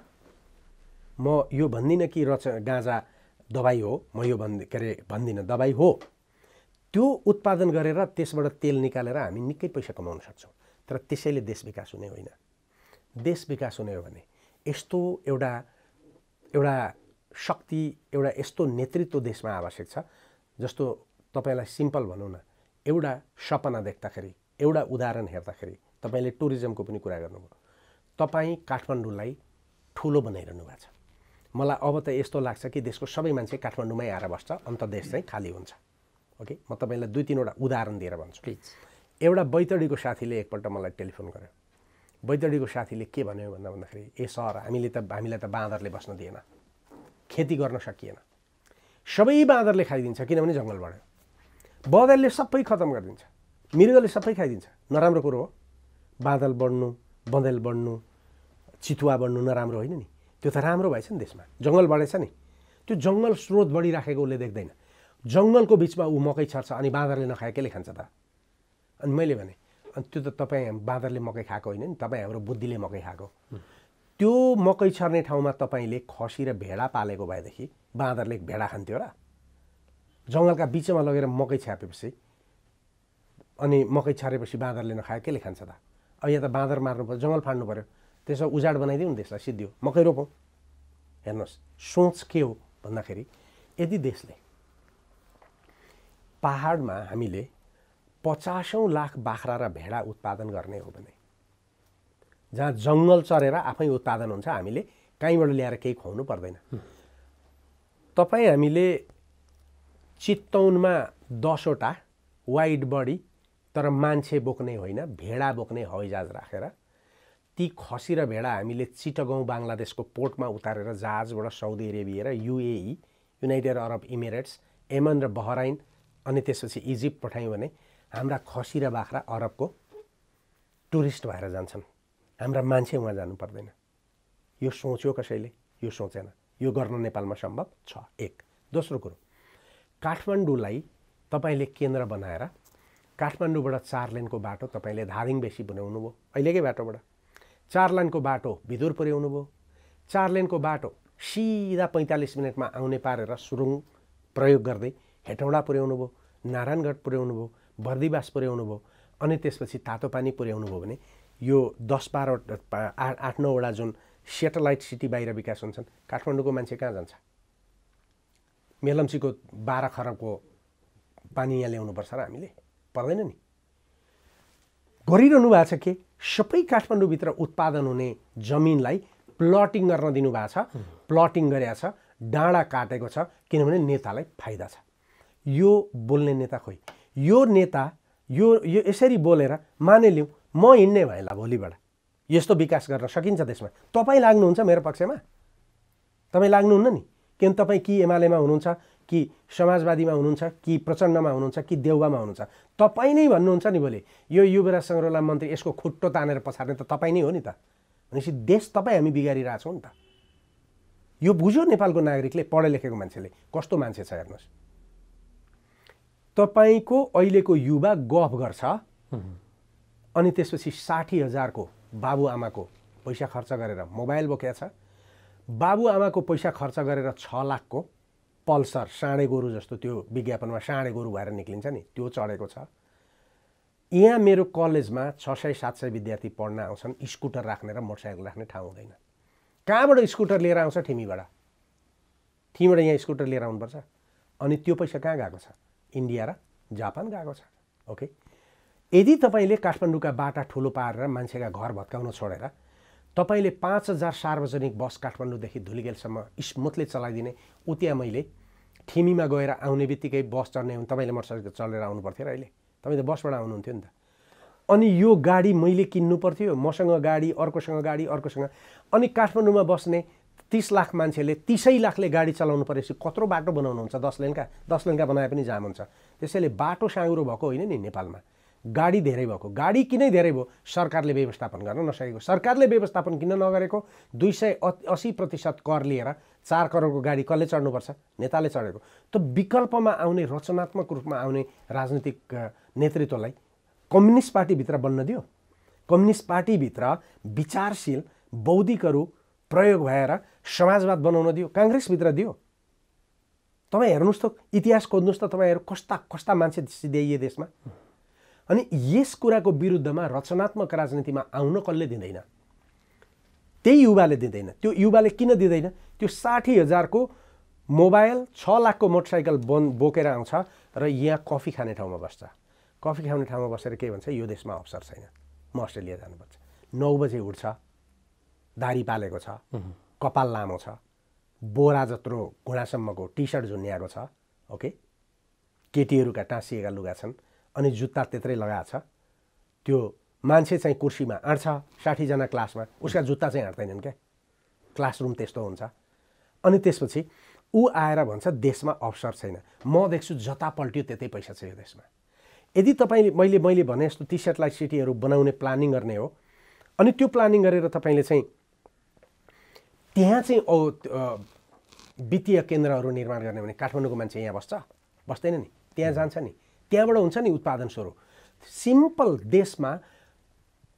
म यो भन्दिनँ कि गाँजा दबाई हो, म यो भन्दिनँ दबाई हो। त्यो उत्पादन गरेर त्यसबाट तेल निकालेर हामी निकै पैसा कमाउन सक्छौँ। तर त्यसैले देश विकास हुने होइन। देश विकास हुने हो भने यस्तो एउटा शक्ति, एउटा यस्तो नेतृत्व देशमा आवश्यक छ। जस्तो तपाईँलाई सिम्पल भनौँ न, एउटा सपना देख्दाखेरि, एउटा उदाहरण हेर्दाखेरि, तपाईँले टुरिज्मको पनि कुरा गर्नुभयो। तपाईँ काठमाडौँलाई ठुलो बनाइरहनु भएको छ। मलाई अब त यस्तो लाग्छ कि देशको सबै मान्छे काठमाडौँमै आएर बस्छ, अन्त देश चाहिँ खाली हुन्छ। ओके, म तपाईँलाई 2-3वटा उदाहरण दिएर भन्छु। प्लिज। एउटा बैतडीको साथीले एकपल्ट मलाई टेलिफोन गर्यो। बैतडीको साथीले के भन्यो भन्दाखेरि, ए सर हामीलाई त बाँदरले बस्न दिएन, खेती गर्न सकिएन, सबै बाँदरले खाइदिन्छ किनभने जङ्गल बढ्यो। बँदरले सबै खतम गरिदिन्छ, मृगले सबै खाइदिन्छ। नराम्रो कुरो हो बाँदर बढ्नु, बँदेल बढ्नु, चितुवा बढ्नु नराम्रो होइन नि। त्यो त राम्रो भएछ नि देशमा, जङ्गल बढेछ नि। त्यो जङ्गल स्रोत बढिराखेको उसले देख्दैन। जङ्गलको बिचमा ऊ मकै छर्छ अनि बाँदरले नखाए केले खान्छ त? अनि मैले भने अनि त्यो त तपाईँ बाँदरले मकै खाएको होइन नि, तपाईँ हाम्रो बुद्धिले मकै खाएको। त्यो मकै छर्ने ठाउँमा तपाईँले खसी र भेडा पालेको भएदेखि बाँदरले भेडा खान्थ्यो र? जङ्गलका बिचमा लगेर मकै छ्यापेपछि अनि मकै छरेपछि बाँदरले नखाए केले खान्छ त? अब यहाँ त बाँदर मार्नु पर्यो, जङ्गल फाड्नु पऱ्यो, त्यसो उजाड बनाइदिउँ नि देशलाई, सिद्धियो, मकै रोपौँ। हेर्नुहोस् सोच के हो भन्दाखेरि, यदि देशले पहाडमा हामीले 50औं लाख बाख्रा र भेडा उत्पादन गर्ने हो भने, जहाँ जङ्गल चरेर आफै उत्पादन हुन्छ, हामीले कहीँबाट ल्याएर केही खुवाउनु पर्दैन। तपाईँ हामीले चितवनमा 10वटा वाइड बडी तर मान्छे बोक्ने होइन, भेडा बोक्ने हवाईजहाज राखेर ती खसी र भेडा हामीले चिटगाउँ बाङ्लादेशको पोर्टमा उतारेर जहाजबाट साउदी अरेबिया र युएई, युनाइटेड अरब इमिरेट्स, यमन र बहराइन अनि त्यसपछि इजिप्ट पठायौँ भने हाम्रा खसी र बाख्रा अरबको टुरिस्ट भएर जान्छन्। हाम्रा मान्छे उहाँ जानु पर्दैन। यो सोच्यो कसैले? यो सोचेन। यो गर्न नेपालमा सम्भव छ। एक। दोस्रो कुरो, काठमाडौँलाई तपाईँले केन्द्र बनाएर काठमाडौँबाट 4 लेनको बाटो तपाईँले धादिङ बेसी बनाउनु भयो, अहिलेकै बाटोबाट 4 लेनको बाटो भिदुर पुर्याउनु भयो। 4 लेनको बाटो सिधा 45 मिनटमा आउने पारेर सुरुङ प्रयोग गर्दै हेटौँडा पुर्याउनु भयो, नारायणगढ पुर्याउनु भयो, बर्दिवास पुर्याउनु भयो, अनि त्यसपछि तातोपानी पुर्याउनु भयो भने यो 10-12 8-9वटा जुन सेटेलाइट सिटी बाहिर विकास हुन्छन्, काठमाडौँको मान्छे कहाँ जान्छ? मेलम्चीको 12 खरबको पानी यहाँ ल्याउनुपर्छ र हामीले पर्दैन नि। गरिरहनु भएको छ के सबै काठमाडौँभित्र उत्पादन हुने जमिनलाई प्लटिङ गर्न दिनुभएको छ, प्लटिङ गरेको छ, डाँडा काटेको छ, किनभने नेतालाई फाइदा छ। यो बोल्ने नेता खोइ, यो नेता यो यसरी बोलेर मानिलिउँ म हिँड्ने भएँ ला भोलिबाट यस्तो विकास गर्न सकिन्छ देशमा, तपाईँ लाग्नुहुन्छ मेरो पक्षमा? तपाईँ लाग्नुहुन्न नि। किन तपाईँ कि एमालेमा हुनुहुन्छ, कि समाजवादीमा हुनुहुन्छ, कि प्रचण्डमा हुनुहुन्छ, कि देउबामा हुनुहुन्छ? तपाईँ नै भन्नुहुन्छ नि भोलि यो युवराज सङ्ग्रौला मन्त्री यसको खुट्टो तानेर पछार्ने त तपाईँ नै हो नि त। भनेपछि देश तपाईँ हामी बिगारिरहेछौँ नि त। यो बुझ्यो नेपालको नागरिकले, पढे लेखेको मान्छेले कस्तो मान्छे छ हेर्नुहोस्। तपाईँको अहिलेको युवा गफ गर्छ अनि त्यसपछि 60,000 को बाबुआमाको पैसा खर्च गरेर मोबाइल बोकेको छ, बाबुआमाको पैसा खर्च गरेर 6 लाख को पल्सर साँडे गोरु जस्तो त्यो विज्ञापनमा साँडे गोरु भएर निक्लिन्छ नि त्यो चढेको छ। यहाँ मेरो कलेजमा 600-700 विद्यार्थी पढ्न आउँछन्, स्कुटर राख्ने र मोटरसाइकल राख्ने ठाउँ हुँदैन। कहाँबाट स्कुटर लिएर आउँछ? ठिमीबाट यहाँ स्कुटर लिएर आउनुपर्छ। अनि त्यो पैसा कहाँ गएको छ? इन्डिया र जापान गएको छ। ओके, यदि तपाईँले काठमाडौँका बाटा ठुलो पारेर मान्छेका घर भत्काउन छोडेर तपाईँले 5000 सार्वजनिक बस काठमाडौँदेखि धुलिगेलसम्म स्मुथली चलाइदिने, उतिया मैले ठिमीमा गएर आउने बित्तिकै बस चढ्ने हुन्, तपाईँले मोटरसाइकल चढेर आउनु पर्थ्यो र अहिले तपाईँ त बसबाट आउनुहुन्थ्यो नि त। अनि यो गाडी मैले किन्नु पर्थ्यो, मसँग गाडी, अर्कोसँग गाडी, अर्कोसँग। अनि काठमाडौँमा बस्ने 30 लाख मान्छेले 30 लाखले गाडी चलाउनु परेपछि कत्रो बाटो बनाउनुहुन्छ? 10 लेनका 10 लेनका बनाए पनि जाम हुन्छ। त्यसैले बाटो साँगुरो भएको होइन नि नेपालमा, गाडी धेरै भएको। गाडी किनै धेरै भयो? सरकारले व्यवस्थापन गर्न नसकेको। सरकारले व्यवस्थापन किन नगरेको? 280% कर लिएर 4 करोडको गाडी कसले चढ्नुपर्छ? नेताले चढेको। त विकल्पमा आउने, रचनात्मक रूपमा आउने राजनीतिक नेतृत्वलाई कम्युनिस्ट पार्टीभित्र बन्न दियो। कम्युनिस्ट पार्टीभित्र विचारशील बौद्धिकहरू प्रयोग भएर समाजवाद बनाउन दियो, काङ्ग्रेसभित्र दियो। तपाईँ हेर्नुहोस् त, इतिहास खोज्नुहोस् त, तपाईँहरू कस्ता कस्ता मान्छे सिध्याइए देशमा। अनि यस कुराको विरुद्धमा रचनात्मक राजनीतिमा आउन कसले दिँदैन? त्यही युवाले दिँदैन। त्यो युवाले किन दिँदैन? त्यो 60,000 को मोबाइल, 6 लाख को मोटरसाइकल बोकेर आउँछ र यहाँ कफी खाने ठाउँमा बस्छ। कफी खाने ठाउँमा बसेर के भन्छ? यो देशमा अवसर छैन, म अस्ट्रेलिया जानुपर्छ। 9 बजे उठ्छ, दाढी पालेको छ, कपाल लामो छ, बोरा जत्रो घुँडासम्मको टी सर्ट झुन्याएको छ। ओके, केटीहरूका टाँसिएका लुगा छन्, अनि जुत्ता त्यत्रै लगाएको छ। त्यो मान्छे चाहिँ कुर्सीमा आँट्छ, 60 जना क्लासमा, उसका जुत्ता चाहिँ आँट्दैनन् क्या। क्लासरुम त्यस्तो हुन्छ। अनि त्यसपछि ऊ आएर भन्छ देशमा अवसर छैन। म देख्छु जता पल्ट्यो त्यतै पैसा छ यो देशमा। यदि तपाईँले मैले भने जस्तो टी सेटेलाइट सिटीहरू बनाउने प्लानिङ गर्ने हो, अनि त्यो प्लानिङ गरेर तपाईँले चाहिँ त्यहाँ चाहिँ वित्तीय केन्द्रहरू निर्माण गर्ने भने काठमाडौँको मान्छे यहाँ बस्छ? बस्दैन नि, त्यहाँ जान्छ नि, त्यहाँबाट हुन्छ नि उत्पादन सुरु। सिम्पल देशमा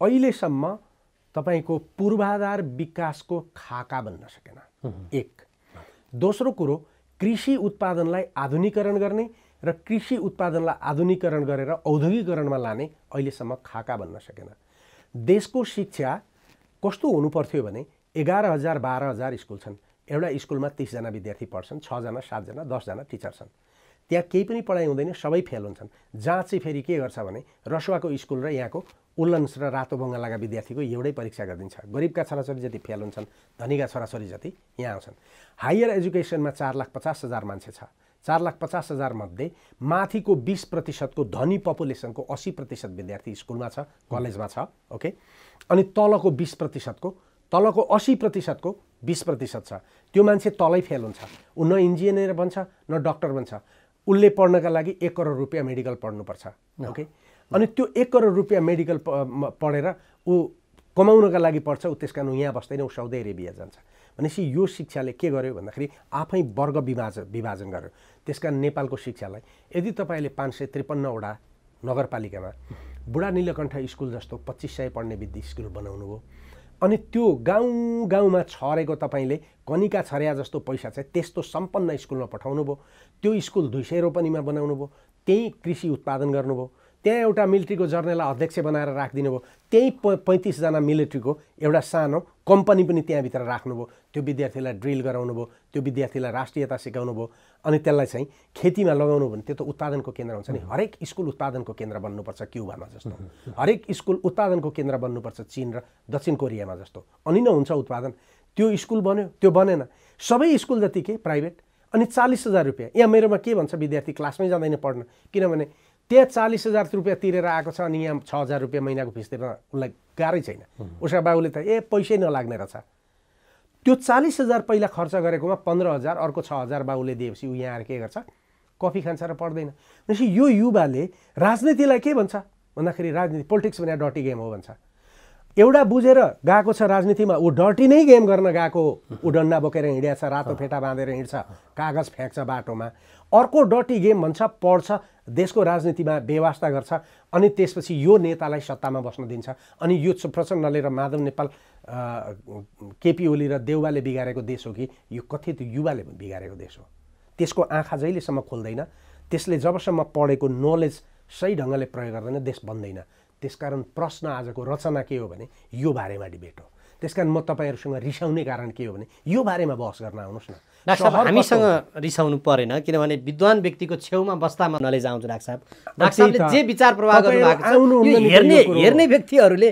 अहिलेसम्म तपाईँको पूर्वाधार विकासको खाका बन्न सकेन। एक। दोस्रो कुरो, कृषि उत्पादनलाई आधुनिकीकरण गर्ने र कृषि उत्पादनलाई आधुनिकीकरण गरेर औद्योगिकरणमा लाने अहिलेसम्म खाका बन्न सकेन। देशको शिक्षा कस्तो हुनु पर्थ्यो भने 11,000 12,000 स्कुल छन्, एउटा स्कुलमा 30 जना विद्यार्थी पढ्छन्, 6 जना 7 जना 10 जना टिचर छन्। त्यहाँ केही पनि पढाइ हुँदैन, सबै फेल हुन्छन्। जहाँ चाहिँ फेरि के गर्छ भने रसुवाको स्कुल र यहाँको उल्लन्स र रातो बङ्गालाका विद्यार्थीको एउटै परीक्षा गरिदिन्छ। गरिबका छोराछोरी जति फेल हुन्छन्, धनीका छोराछोरी जति यहाँ आउँछन्। हायर एजुकेसनमा 4,50,000 मान्छे छ। 4,50,000 मध्ये माथिको 20% को धनी पपुलेसनको 80% विद्यार्थी स्कुलमा छ, कलेजमा छ। ओके, अनि तलको 20% को, तलको 80% को 20% छ। त्यो मान्छे तलै फेल हुन्छ। ऊ न इन्जिनियर बन्छ न डक्टर बन्छ। उसले पढ्नका लागि 1 करोड रुपियाँ मेडिकल पढ्नुपर्छ। ओके, अनि त्यो 1 करोड रुपियाँ मेडिकल पढेर ऊ कमाउनका लागि पढ्छ, ऊ त्यसकारण यहाँ बस्दैन, ऊ साउदी अरेबिया जान्छ। भनेपछि यो शिक्षाले के गर्यो भन्दाखेरि आफै वर्ग विभाजन गर्यो। त्यसकारण नेपालको शिक्षालाई यदि तपाईँले 553 वटा नगरपालिकामा बुढा नीलकण्ठ स्कुल जस्तो 2500 पढ्ने विद्या स्कुल बनाउनु हो, अनि त्यो गाउँ गाउँमा छरेको तपाईँले कनिका छर्या जस्तो पैसा चाहिँ त्यस्तो सम्पन्न स्कुलमा पठाउनु भयो। त्यो स्कुल 200 रोपनीमा बनाउनु भयो, त्यही कृषि उत्पादन गर्नुभयो, त्यहाँ एउटा मिलिट्रीको जर्नललाई अध्यक्ष बनाएर राखिदिनु भयो, त्यही 35जना मिलिट्रीको एउटा सानो कम्पनी पनि त्यहाँभित्र राख्नुभयो। त्यो विद्यार्थीलाई ड्रिल गराउनु भयो, त्यो विद्यार्थीलाई राष्ट्रियता सिकाउनु भयो, अनि त्यसलाई चाहिँ खेतीमा लगाउनु भने त्यो त उत्पादनको केन्द्र हुन्छ नि। हरेक स्कुल उत्पादनको केन्द्र बन्नुपर्छ क्युबामा जस्तो, हरेक स्कुल उत्पादनको केन्द्र बन्नुपर्छ चीन र दक्षिण कोरियामा जस्तो, अनि न हुन्छ उत्पादन। त्यो स्कुल बन्यो, त्यो बनेन। सबै स्कुल जति के प्राइभेट, अनि 40,000 रुपियाँ। यहाँ मेरोमा के भन्छ, विद्यार्थी क्लासमै जाँदैन पढ्न, किनभने त्यहाँ 40,000 रुपियाँ तिरेर आएको छ, अनि यहाँ 6,000 रुपियाँ महिनाको फिस तिर्न उसलाई गाह्रै छैन। उसका बाबुले त पैसै नलाग्ने रहेछ। त्यो 40,000 पहिला खर्च गरेकोमा 15,000 अर्को 6,000 बाबुले दिएपछि ऊ यहाँ आएर के गर्छ, कफी खान्छ र पढ्दैन। भनेपछि यो युवाले राजनीतिलाई के भन्छ भन्दाखेरि राजनीति पोलिटिक्स भने डर्टी गेम हो भन्छ। एउटा बुझेर गएको छ राजनीतिमा, ऊ डर्टी नै गेम गर्न गएको, ऊ डन्डा बोकेर हिँडेको छ, रातो फेटा बाँधेर हिँड्छ, कागज फ्याँक्छ बाटोमा। अर्को डर्टी गेम भन्छ, पढ्छ, देशको राजनीतिमा व्यवस्था गर्छ, अनि त्यसपछि यो नेतालाई सत्तामा बस्न दिन्छ। अनि यो प्रचण्डले र माधव नेपाल, केपी ओली र देउवाले बिगारेको देश हो कि यो कथित युवाले बिगारेको देश हो? त्यसको आँखा जहिलेसम्म खोल्दैन, त्यसले जबसम्म पढेको नलेज सही ढङ्गले प्रयोग गर्दैन, देश बन्दैन। त्यसकारण प्रश्न आजको रचना के हो भने यो बारेमा डिबेट हो। त्यसकारण म तपाईँहरूसँग रिसाउने कारण के हो भने यो बारेमा बहस गर्न आउनुहोस् न। डाक्टर साहब, हामीसँग रिसाउनु परेन, किनभने विद्वान व्यक्तिको छेउमा बस्दामा नलेज आउँछ। डाक्टर साहबले जे विचार प्रवाह गर्नुभएको छ, हेर्ने व्यक्तिहरूले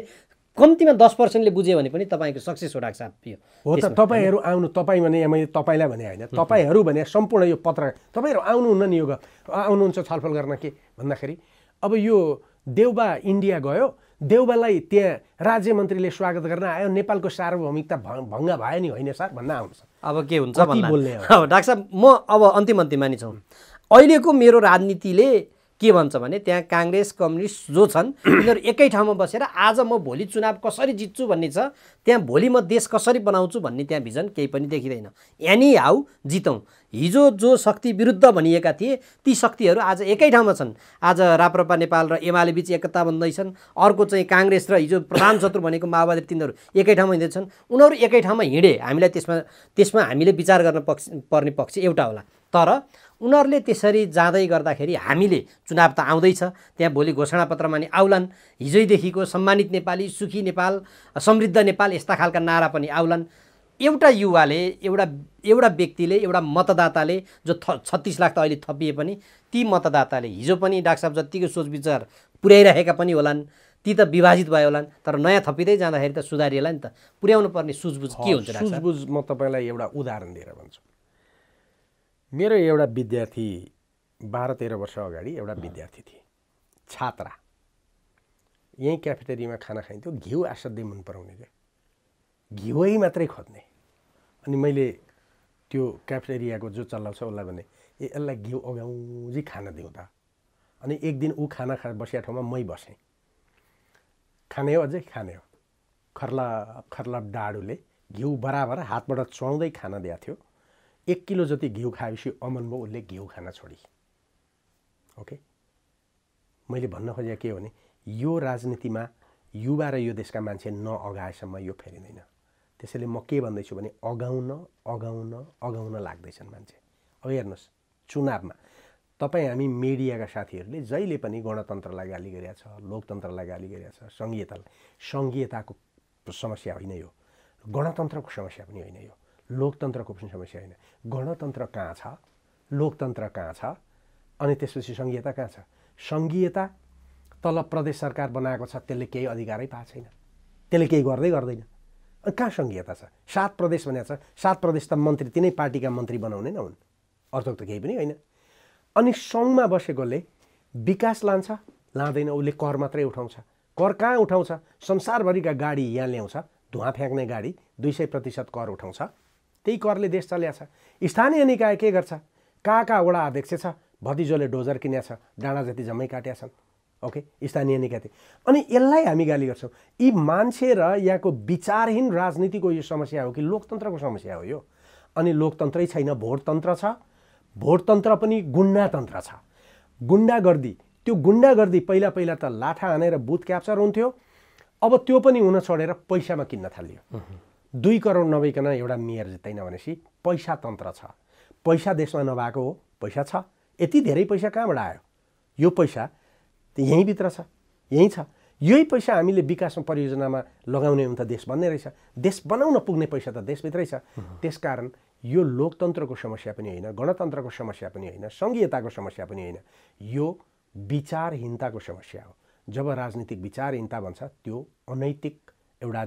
कम्तीमा 10%ले बुझ्यो भने पनि तपाईँको सक्सेस हो। डाक्टर साहब हो त, तपाईँहरू आउनु, तपाईँ भने मैले तपाईँलाई भने होइन, तपाईँहरू भने सम्पूर्ण यो पत्रकार, तपाईँहरू आउनुहुन्न नि, यो आउनुहुन्छ छलफल गर्न। के भन्दाखेरि अब यो देउबा इन्डिया गयो, देउबालाई त्यहाँ राज्य मन्त्रीले स्वागत गर्न आयो, नेपालको सार्वभौमिकता भङ्ग भयो नि होइन सर भन्न आउँछ। अब के हुन्छ बोल्ने हो। डाक्टर साहब, म अब अन्तिममा नि छौँ। अहिलेको मेरो राजनीतिले के भन्छ भने त्यहाँ काङ्ग्रेस कम्युनिस्ट जो छन् यिनीहरू एकै ठाउँमा बसेर आज म भोलि चुनाव कसरी जित्छु भन्ने छ, त्यहाँ भोलि म देश कसरी बनाउँछु भन्ने त्यहाँ भिजन केही पनि देखिँदैन। एनी हाउ जितौँ। हिजो जो शक्ति विरुद्ध भनिएका थिए ती शक्तिहरू आज एकै ठाउँमा छन्। आज राप्रपा नेपाल र एमाले बीच एकता बन्दैछन्। अर्को चाहिँ काङ्ग्रेस र हिजो प्रधान शत्रु भनेको माओवादी, तिनीहरू एकै ठाउँमा हिँड्दैछन्। उनीहरू एकै ठाउँमा हिँडे हामीलाई त्यसमा हामीले विचार गर्न पर्ने पक्ष एउटा होला। तर उनीहरूले त्यसरी जाँदै गर्दाखेरि हामीले चुनाव त आउँदैछ, त्यहाँ भोलि घोषणापत्रमा नि आउलान्। हिजोदेखिको सम्मानित नेपाली, सुखी नेपाल, समृद्ध नेपाल यस्ता खालका नारा पनि आउलान्। एउटा युवाले, एउटा व्यक्तिले, एउटा मतदाताले जो 36 लाख त अहिले थपिए पनि ती मतदाताले हिजो पनि डाक्टर साहब जतिको सोच विचार पुर्याइरहेका पनि होलान्, ती त विभाजित भयो होलान्। तर नयाँ थपिँदै जाँदाखेरि त सुधारिएला नि त। पुर्याउनु पर्ने सुझबुझ के हुन्छ? सुझबुझ म तपाईँलाई एउटा उदाहरण दिएर भन्छु। मेरो एउटा विद्यार्थी 12-13 वर्ष अगाडि एउटा विद्यार्थी थिए, छात्रा, यहीँ क्याफेटेरियामा खाना खाइन्थ्यो, घिउ असाध्यै मन पराउने क्या, घिउै मात्रै खोज्ने। अनि मैले त्यो क्याफेटेरियाको जो चलाउँछ उसलाई भने यसलाई घिउ अगाउँजी खाना दिउँ त। अनि एक दिन ऊ खाना बसिया ठाउँमा मै बसेँ, खाने हो अझै खाने हो, खर्ला डाडुले घिउ बराबर हातबाट चुहाउँदै खाना दिएको थियो। 1 किलो जति घिउ खाएपछि अमन भयो, उसले घिउ खाना छोडी। ओके, मैले भन्न खोजेको के हो भने यो राजनीतिमा युवा र यो देशका मान्छे नअगाएसम्म यो फेरिँदैन। त्यसैले म के भन्दैछु भने अगाउन लाग्दैछन् मान्छे। अब हेर्नुहोस्, चुनावमा तपाईँ हामी मिडियाका साथीहरूले जहिले पनि गणतन्त्रलाई गाली गरेका छ, लोकतन्त्रलाई गाली गरेका छ, सङ्घीयताको समस्या होइन यो, गणतन्त्रको समस्या पनि होइन यो, लोकतन्त्रको पनि समस्या होइन। गणतन्त्र कहाँ छ, लोकतन्त्र कहाँ छ, अनि त्यसपछि सङ्घीयता कहाँ छ? सङ्घीयता तल प्रदेश सरकार बनाएको छ, त्यसले केही अधिकारै पाएको छैन, त्यसले केही गर्दैन। अनि कहाँ सङ्घीयता छ? 7 प्रदेश भनेको छ, 7 प्रदेश त मन्त्री तिनै पार्टीका मन्त्री बनाउने न हुन्, अर्थ त केही पनि होइन। अनि सङ्घमा बसेकोले विकास लान्छ लाँदैन, उसले कर मात्रै उठाउँछ। कर कहाँ उठाउँछ? संसारभरिका गाडी यहाँ ल्याउँछ, धुवा फ्याँक्ने गाडी 200% कर उठाउँछ, त्यही करले देश चल्या छ। स्थानीय निकाय के गर्छ? कहाँ वडा अध्यक्ष छ, भतिजोले डोजर किनेको छ, डाँडा जति जम्मै काटेका छन्। ओके, स्थानीय निकाय। अनि यसलाई हामी गाली गर्छौँ। यी मान्छे र यहाँको विचारहीन राजनीतिको यो समस्या हो कि लोकतन्त्रको समस्या हो यो? अनि लोकतन्त्रै छैन, भोटतन्त्र छ। भोटतन्त्र पनि गुन्डातन्त्र छ। गुन्डागर्दी, त्यो गुन्डागर्दी पहिला त लाठा हानेर बुथ क्याप्चर हुन्थ्यो, अब त्यो पनि हुन छोडेर पैसामा किन्न थालियो। 2 करोड नभइकन एउटा मेयर जित्दैन भनेपछि पैसा तन्त्र छ। पैसा देशमा नभएको हो, पैसा छ। यति धेरै पैसा कहाँबाट आयो? यो पैसा यहीँभित्र छ, यहीँ छ। यही पैसा हामीले विकासमा परियोजनामा लगाउने हो भने त देश बन्ने रहेछ। देश बनाउन पुग्ने पैसा त देशभित्रै छ। त्यसकारण यो लोकतन्त्रको समस्या पनि होइन, गणतन्त्रको समस्या पनि होइन, सङ्घीयताको समस्या पनि होइन, यो विचारहीनताको समस्या हो। जब राजनीतिक विचारहीनता भन्छ त्यो अनैतिक एउटा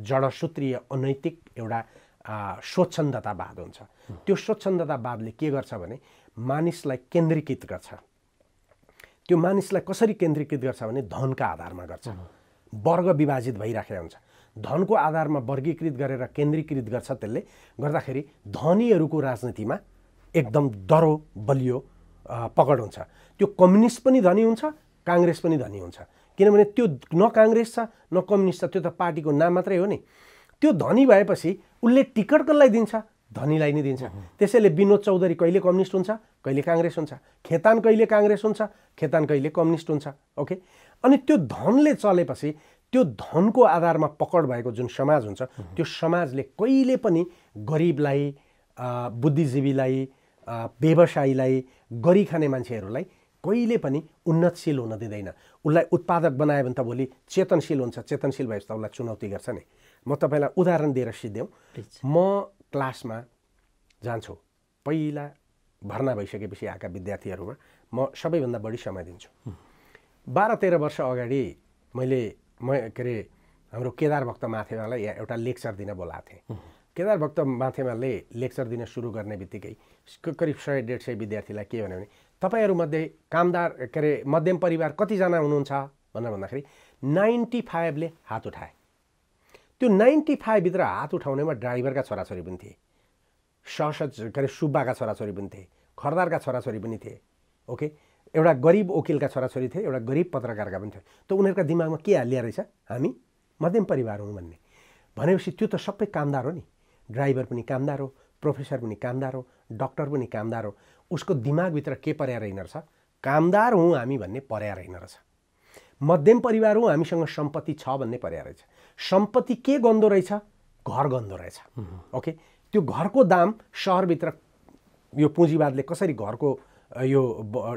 जडसूत्रीय अनैतिक एउटा स्वच्छन्दतावाद हुन्छ। त्यो स्वच्छन्दतावादले के गर्छ भने मानिसलाई केन्द्रीकृत गर्छ। त्यो मानिसलाई कसरी केन्द्रीकृत गर्छ भने धनका आधारमा गर्छ। वर्ग विभाजित भइराखेको हुन्छ। धनको आधारमा वर्गीकृत गरेर केन्द्रीकृत गर्छ। त्यसले गर्दाखेरि धनीहरूको राजनीतिमा एकदम दरो बलियो पकड हुन्छ। त्यो कम्युनिस्ट पनि धनी हुन्छ, काङ्ग्रेस पनि धनी हुन्छ। किनभने त्यो न काङ्ग्रेस छ न कम्युनिस्ट छ, त्यो त पार्टीको नाम मात्रै हो नि। त्यो धनी भएपछि उसले टिकट कसलाई दिन्छ? धनीलाई नै दिन्छ। त्यसैले विनोद चौधरी कहिले कम्युनिस्ट हुन्छ, कहिले काङ्ग्रेस हुन्छ। खेतान कहिले काङ्ग्रेस हुन्छ, खेतान कहिले कम्युनिस्ट हुन्छ। ओके, अनि त्यो धनले चलेपछि त्यो धनको आधारमा पकड भएको जुन समाज हुन्छ त्यो समाजले कहिले पनि गरिबलाई, बुद्धिजीवीलाई, व्यवसायीलाई, गरी खाने मान्छेहरूलाई कहिले पनि उन्नतशील हुन दिँदैन। उसलाई उत्पादक बनायो भने त भोलि चेतनशील हुन्छ। चेतनशील भएपछि त उसलाई चुनौती गर्छ नि। म तपाईँलाई उदाहरण दिएर सिद्ध्याउँ। म क्लासमा जान्छु, पहिला भर्ना भइसकेपछि आएका विद्यार्थीहरूमा म सबैभन्दा बढी समय दिन्छु। 12-13 वर्ष अगाडि के अरे हाम्रो केदार भक्त माथेमालाई एउटा लेक्चर दिन बोलाएको थिएँ। केदार भक्त माथेमाले लेक्चर दिन सुरु गर्ने बित्तिकै करिब 100-150 विद्यार्थीलाई के भन्यो भने तपाईँहरूमध्ये कामदार के अरे मध्यम परिवार कतिजना हुनुहुन्छ भनेर भन्दाखेरि 95ले हात उठाए। त्यो 95 भित्र हात उठाउनेमा ड्राइभरका छोराछोरी पनि थिए, के अरे सुब्बाका छोराछोरी पनि थिए, खरदारका छोराछोरी पनि थिए। ओके, एउटा गरिब वकिलका छोराछोरी थिए, एउटा गरिब पत्रकारका पनि थिए। त उनीहरूका दिमागमा के हालिया रहेछ, हामी मध्यम परिवार हौँ भन्ने। भनेपछि त्यो त सबै कामदार हो नि। ड्राइभर पनि कामदार हो, प्रोफेसर पनि कामदार हो, डक्टर पनि कामदार हो। उसको दिमागभित्र के पर्या रहेन रहेछ, कामदार हौँ हामी भन्ने पर्या रहेन रहेछ। मध्यम परिवार हौँ, हामीसँग सम्पत्ति छ भन्ने पर्या रहेछ। सम्पत्ति के गन्दो रहेछ, घर गन्दो रहेछ। ओके, त्यो घरको दाम सहरभित्र यो पुँजीवादले कसरी घरको यो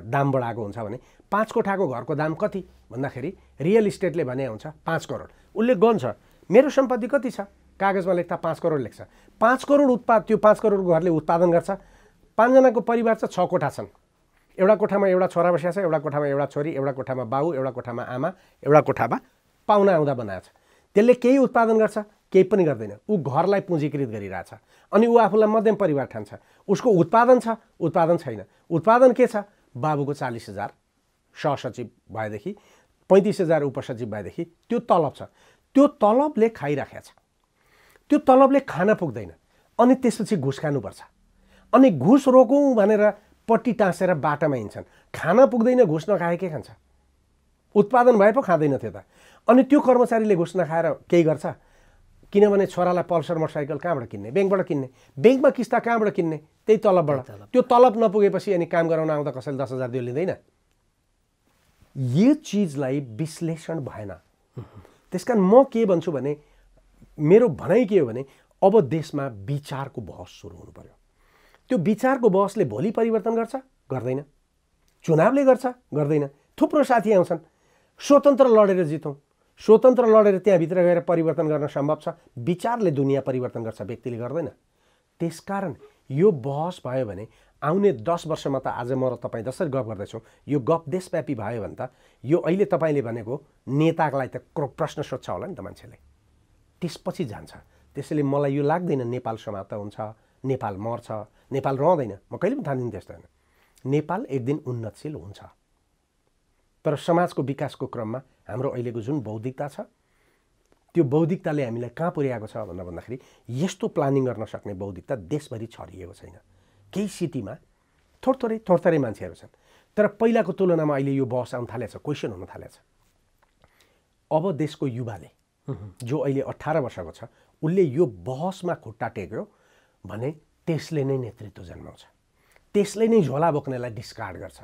दाम बढाएको हुन्छ भने 5 कोठाको घरको दाम कति भन्दाखेरि रियल इस्टेटले भने हुन्छ 5 करोड। उसले गन्छ मेरो सम्पत्ति कति छ, कागजमा लेख्दा 5 करोड लेख्छ। 5 करोड त्यो 5 करोडको घरले उत्पादन गर्छ। 5 जनाको परिवार छ, 6 कोठा छन्। एउटा कोठामा एउटा छोरा बसेको छ, एउटा कोठामा एउटा छोरी, एउटा कोठामा बाउ, एउटा कोठामा आमा, एउटा कोठामा पाहुना आउँदा बनाएको छ। त्यसले केही उत्पादन गर्छ, केही पनि गर्दैन। ऊ घरलाई पुँजीकृत गरिरहेछ। अनि ऊ आफूलाई मध्यम परिवार ठान्छ। उसको उत्पादन छ, उत्पादन छैन। उत्पादन के छ, बाबुको 40,000 सहसचिव भएदेखि, 35,000 उपसचिव भएदेखि त्यो तलब छ। त्यो तलबले खाइराखेको छ। त्यो तलबले खान पुग्दैन। अनि त्यसपछि घुस खानुपर्छ। अनि घुस रोकौँ भनेर पट्टी टाँसेर बाटामा हिँड्छन्। खान पुग्दैन, घुस नखाए के खान्छ? उत्पादन भए पो खाँदैन थियो त। अनि त्यो कर्मचारीले घुस नखाएर केही गर्छ? किनभने छोरालाई पल्सर मोटरसाइकल कहाँबाट किन्ने? ब्याङ्कबाट किन्ने। ब्याङ्कमा किस्ता कहाँबाट किन्ने? त्यही तलबबाट। त्यो तलब नपुगेपछि अनि काम गराउन आउँदा कसैले 10,000 दियो लिँदैन। यो चिजलाई विश्लेषण भएन। त्यसकारण म के भन्छु भने, मेरो भनाइ के हो भने अब देशमा विचारको बहस सुरु हुनु पर्यो। त्यो विचारको बहसले भोलि परिवर्तन गर्छ? गर्दैन। चुनावले गर्छ? गर्दैन। थुप्रो साथी आउँछन्, स्वतन्त्र लडेर जितौँ। स्वतन्त्र लडेर त्यहाँभित्र गएर परिवर्तन गर्न सम्भव छ। विचारले दुनियाँ परिवर्तन गर्छ, व्यक्तिले गर्दैन। त्यसकारण यो बहस भयो भने आउने 10 वर्षमा त आज म र तपाईँ जसरी गफ गर्दैछौँ यो गफ देशव्यापी भयो भने त यो अहिले तपाईँले भनेको नेतालाई त प्रश्न सोध्छ होला नि त मान्छेले, त्यसपछि जान्छ। त्यसैले मलाई यो लाग्दैन नेपाल समाप्त हुन्छ, नेपाल मर्छ, नेपाल रहँदैन। म कहिले पनि ठान्दिनँ त्यस्तो होइन। नेपाल एक दिन उन्नतशील हुन्छ। तर समाजको विकासको क्रममा हाम्रो अहिलेको जुन बौद्धिकता छ त्यो बौद्धिकताले हामीलाई कहाँ पुर्याएको छ भनेर भन्दाखेरि यस्तो प्लानिङ गर्न सक्ने बौद्धिकता देशभरि छरिएको छैन। केही सिटीमा थोरै मान्छेहरू छन्। तर पहिलाको तुलनामा अहिले यो बहस आउन थालेछ, क्वेसन हुन थालेछ। अब देशको युवाले जो अहिले 18 वर्षको छ उसले यो बहसमा खुट्टा टेक्यो भने त्यसले नै नेतृत्व जन्माउँछ। त्यसले नै झोला बोक्नेलाई डिस्कार्ड गर्छ।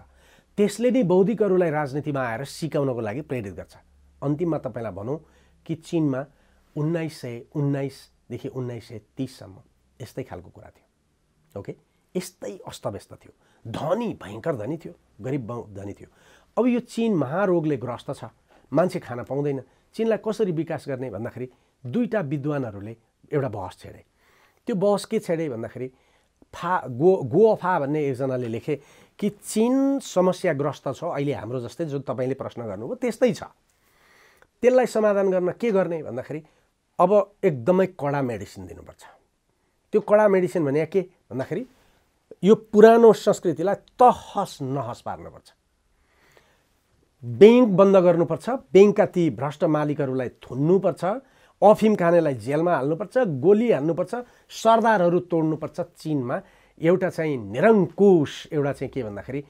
त्यसले नै बौद्धिकहरूलाई राजनीतिमा आएर सिकाउनको लागि प्रेरित गर्छ। अन्तिममा तपाईँलाई भनौँ कि चीनमा 1919 देखि 1930 सम्म यस्तै खालको कुरा थियो। ओके, यस्तै अस्तव्यस्त थियो। धनी भयङ्कर धनी थियो, गरिब धनी थियो। अब यो चीन महारोगले ग्रस्त छ, मान्छे खान पाउँदैन, चीनलाई कसरी विकास गर्ने भन्दाखेरि दुईटा विद्वानहरूले एउटा बहस छेडे। त्यो बहस के छेडे भन्दाखेरि गोफा भन्ने एकजनाले लेखे कि चीन समस्याग्रस्त छ अहिले हाम्रो जस्तै, जो तपाईँले प्रश्न गर्नुभयो त्यस्तै छ। त्यसलाई समाधान गर्न के गर्ने भन्दाखेरि अब एकदमै कडा मेडिसिन दिनुपर्छ। त्यो कडा मेडिसिन भने के भन्दाखेरि यो पुरानो संस्कृतिलाई तहस नहस पार्नुपर्छ, ब्याङ्क बन्द गर्नुपर्छ, ब्याङ्कका ती भ्रष्ट मालिकहरूलाई थुन्नुपर्छ, अफिम खानेलाई जेलमा हाल्नुपर्छ, गोली हाल्नुपर्छ, सरदारहरू तोड्नुपर्छ। चीनमा एउटा चाहिँ निरङ्कुश एउटा चाहिँ के भन्दाखेरि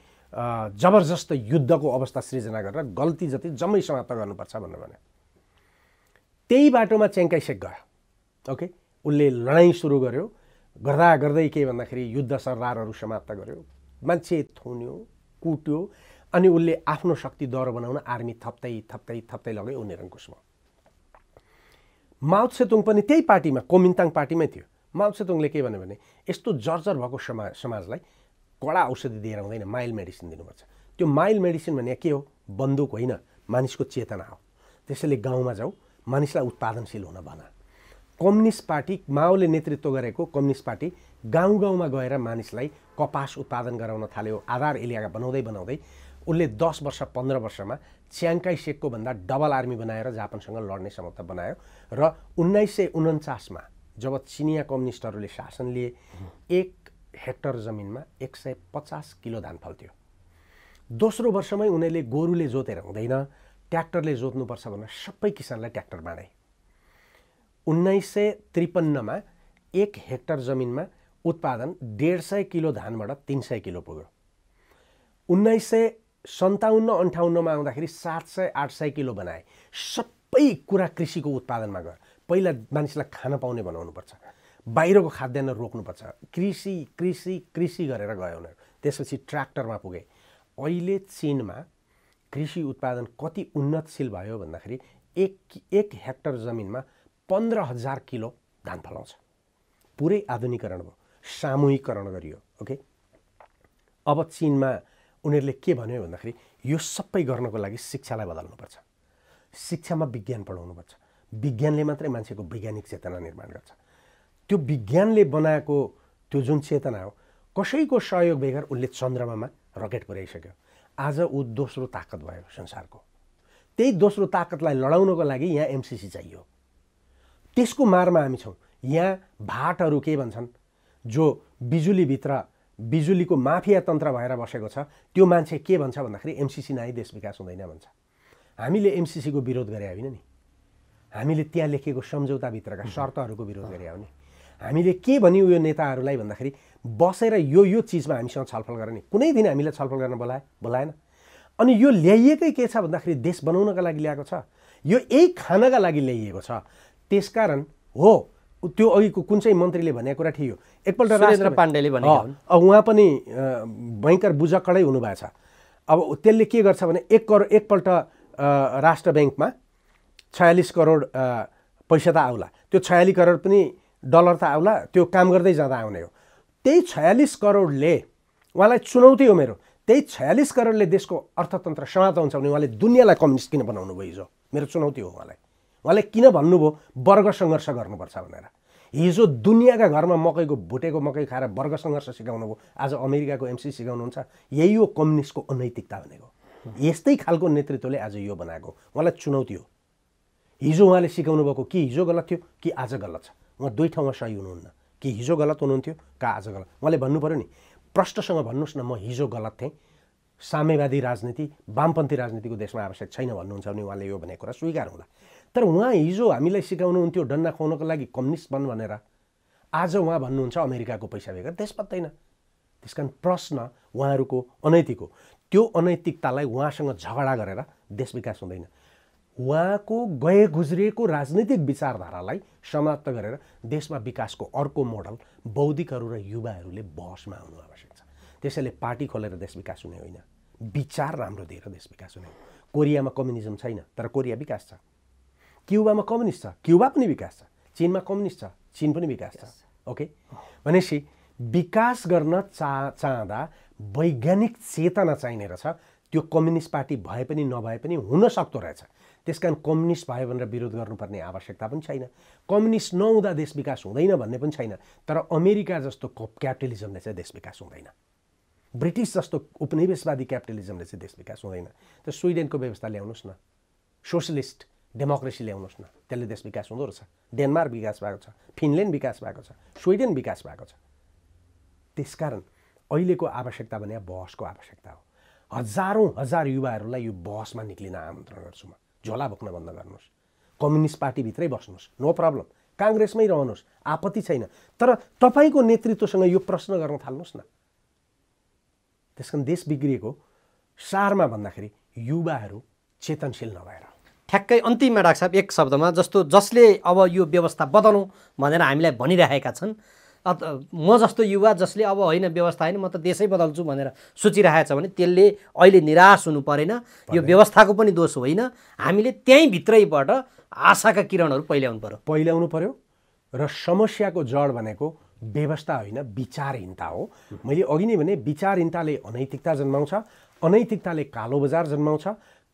जबरजस्त युद्धको अवस्था सृजना गरेर गल्ती जति जम्मै समाप्त गर्नुपर्छ भन्नु भन्यो। त्यही बाटोमा च्याङ काइसेक गयो। ओके, उसले लडाइँ सुरु गर्यो, गर्दा गर्दै के भन्दाखेरि युद्ध सरदारहरू समाप्त गर्यो, मान्छे थुन्यो, कुट्यो, अनि उसले आफ्नो शक्ति दह्रो बनाउन आर्मी थप्दै थप्दै थप्दै लग्यो। ऊ निरङ्कुशमा। माओ त्से तुङ पनि त्यही पार्टीमा, कोमिन्ताङ पार्टीमै थियो। माओ त्से तुङले के भन्यो भने यस्तो जर्जर भएको समाजलाई कडा औषधि दिएर हुँदैन, माइल्ड मेडिसिन दिनुपर्छ। त्यो माइल्ड मेडिसिन भने के हो? बन्दुक होइन, मानिसको चेतना हो। त्यसैले गाउँमा जाऊ, मानिसलाई उत्पादनशील हुन भन। कम्युनिस्ट पार्टी, माओले नेतृत्व गरेको कम्युनिस्ट पार्टी गाउँ गाउँमा गएर मानिसलाई कपास उत्पादन गराउन थाल्यो, आधार एरिया बनाउँदै बनाउँदै उसले 10 वर्ष 15 वर्षमा च्याङ काइसेकको भन्दा डबल आर्मी बनाएर जापानसँग लड्ने क्षमता बनायो। र 1949मा जब चिनिया कम्युनिस्टहरूले शासन लिए 1 हेक्टर जमिनमा 150 किलो धान फल्थ्यो। दोस्रो वर्षमै उनीहरूले गोरुले जोतेर हुँदैन, ट्र्याक्टरले जोत्नुपर्छ भनेर सबै किसानलाई ट्र्याक्टर बाँडे। 1953मा 1 हेक्टर जमिनमा उत्पादन 150 किलो धानबाट 300 किलो पुग्यो। 1957-58मा आउँदाखेरि 700-800 किलो बनाए। सबै कुरा कृषिको उत्पादनमा गयो। पहिला मानिसलाई खान पाउने बनाउनुपर्छ, बाहिरको खाद्यान्न रोक्नुपर्छ, कृषि कृषि कृषि गरेर गयो उनीहरू। त्यसपछि ट्र्याक्टरमा पुगे। अहिले चीनमा कृषि उत्पादन कति उन्नतशील भयो भन्दाखेरि एक हेक्टर जमिनमा 15,000 किलो धान फलाउँछ। पुरै आधुनिकीकरण भयो, सामूहिकरण गरियो। ओके, अब चीनमा उनीहरूले के भन्यो भन्दाखेरि यो सबै गर्नको लागि शिक्षालाई बदल्नुपर्छ, शिक्षामा विज्ञान पढाउनुपर्छ। विज्ञानले मात्रै मान्छेको वैज्ञानिक चेतना निर्माण गर्छ। त्यो विज्ञानले बनाएको त्यो जुन चेतना हो, कसैको सहयोग बेगर उसले चन्द्रमामा रकेट पुर्याइसक्यो। आज ऊ दोस्रो ताकत भयो संसारको। त्यही दोस्रो ताकतलाई लडाउनको लागि यहाँ एमसिसी चाहियो। त्यसको मारमा हामी छौँ। यहाँ भाटहरू के भन्छन्, जो बिजुलीभित्र बिजुलीको माफिया तन्त्र भएर बसेको छ, त्यो मान्छे के भन्छ भन्दाखेरि एमसिसी नआई देश विकास हुँदैन भन्छ। हामीले एमसिसीको विरोध गरे होइन नि, हामीले त्यहाँ लेखिएको सम्झौताभित्रका शर्तहरूको विरोध गरे हो नि। हामीले के भन्यौँ यो नेताहरूलाई भन्दाखेरि बसेर यो चिजमा हामीसँग छलफल गर्ने। कुनै दिन हामीलाई छलफल गर्न बोलाएन। अनि यो ल्याइएकै के छ भन्दाखेरि देश बनाउनका लागि ल्याएको छ, यो यही खानका लागि ल्याइएको छ। त्यसकारण हो त्यो अघिको कुन चाहिँ मन्त्रीले भनेको कुरा ठिक हो। एकपल्ट राजेन्द्र पाण्डेले भनेको उहाँ पनि भयङ्कर बुझक्कडै हुनुभएको छ। अब त्यसले के गर्छ भने एकपल्ट राष्ट्र ब्याङ्कमा 46 करोड पैसा त आउला, त्यो 46 करोड पनि डलर त आउला, त्यो काम गर्दै जाँदा आउने हो। त्यही 46 करोडले उहाँलाई चुनौती हो मेरो, त्यही 46 करोडले देशको अर्थतन्त्र समाप्त हुन्छ भने उहाँले दुनियाँलाई कम्युनिस्ट किन बनाउनु भयो? हिजो मेरो चुनौती हो उहाँले किन भन्नुभयो वर्ग सङ्घर्ष गर्नुपर्छ भनेर। हिजो दुनियाँका घरमा मकैको भुटेको मकै खाएर वर्ग सङ्घर्ष सिकाउनु भयो, आज अमेरिकाको एमसी सिकाउनुहुन्छ। यही हो कम्युनिस्टको अनैतिकता भनेको। यस्तै खालको नेतृत्वले आज यो बनाएको, उहाँलाई चुनौती हो। हिजो उहाँले सिकाउनु भएको कि हिजो गलत थियो कि आज गलत छ, उहाँ दुई ठाउँमा सही हुनुहुन्न। कि हिजो गलत हुनुहुन्थ्यो का आज गलत, उहाँले भन्नु पऱ्यो नि, प्रष्टसँग भन्नुहोस् न म हिजो गलत थिएँ, साम्यवादी राजनीति वामपन्थी राजनीतिको देशमा आवश्यक छैन भन्नुहुन्छ भने उहाँले यो भनेको कुरा स्वीकार होला। तर उहाँ हिजो हामीलाई सिकाउनुहुन्थ्यो डन्ना खुवाउनको लागि कम्युनिस्ट बन भनेर, आज उहाँ भन्नुहुन्छ अमेरिकाको पैसा बेगर देश बत्दैन। त्यसकारण प्रश्न उहाँहरूको अनैतिक हो। त्यो अनैतिकतालाई उहाँसँग झगडा गरेर देश विकास हुँदैन। उहाँको गए गुज्रिएको राजनीतिक विचारधारालाई समाप्त गरेर देशमा विकासको अर्को मोडल बौद्धिकहरू र युवाहरूले बहसमा आउनु आवश्यक छ। त्यसैले पार्टी खोलेर देश विकास हुने होइन, विचार राम्रो दिएर देश विकास हुने हो। कोरियामा कम्युनिजम छैन तर कोरिया विकास छ, क्युबामा कम्युनिस्ट छ, क्युबा पनि विकास छ, चीनमा कम्युनिस्ट छ, चीन पनि विकास छ। ओके, भनेपछि विकास गर्न चाहँदा वैज्ञानिक चेतना चाहिने रहेछ। त्यो कम्युनिस्ट पार्टी भए पनि नभए पनि हुन सक्दो रहेछ। त्यसकारण कम्युनिस्ट भयो भनेर विरोध गर्नुपर्ने आवश्यकता पनि छैन। कम्युनिस्ट नहुँदा देश विकास हुँदैन भन्ने पनि छैन। तर अमेरिका जस्तो क्यापिटलिजमले चाहिँ देश विकास हुँदैन। ब्रिटिस जस्तो उपनिवेशवादी क्यापिटलिजमले चाहिँ देश विकास हुँदैन। त स्विडेनको व्यवस्था ल्याउनुहोस् न, सोसलिस्ट डेमोक्रेसी ल्याउनुहोस् न, त्यसले देश विकास हुँदो रहेछ। डेनमार्क विकास भएको छ, फिनल्यान्ड विकास भएको छ, स्विडेन विकास भएको छ। त्यसकारण अहिलेको आवश्यकता भने बहसको आवश्यकता हो। हजारौँ हजार युवाहरूलाई यो बहसमा निक्लिन आमन्त्रण गर्छु म। झोला बोक्न बन्द गर्नुहोस्, कम्युनिस्ट पार्टीभित्रै बस्नुहोस्, नो प्रब्लम, काङ्ग्रेसमै रहनुहोस्, आपत्ति छैन। तर तपाईँको नेतृत्वसँग यो प्रश्न गर्न थाल्नुहोस् न। त्यसकारण देश बिग्रिएको सारमा भन्दाखेरि युवाहरू चेतनशील नभएर। ठ्याक्कै अन्तिममा डाक्टर साहब एक शब्दमा, जसले अब यो व्यवस्था बदलौँ भनेर हामीलाई भनिरहेका छन्, म जस्तो युवा जसले अब होइन व्यवस्था होइन म त देशै बदल्छु भनेर सोचिरहेको छ भने त्यसले अहिले निराश हुनु परेन। यो व्यवस्थाको पनि दोष होइन, हामीले त्यहीँ भित्रैबाट आशाका किरणहरू पहिल्याउनु पर्यो। र समस्याको जड भनेको व्यवस्था होइन, विचारहीनता हो। मैले अघि नै भने विचारहीनताले अनैतिकता जन्माउँछ, अनैतिकताले कालो बजार जन्माउँछ,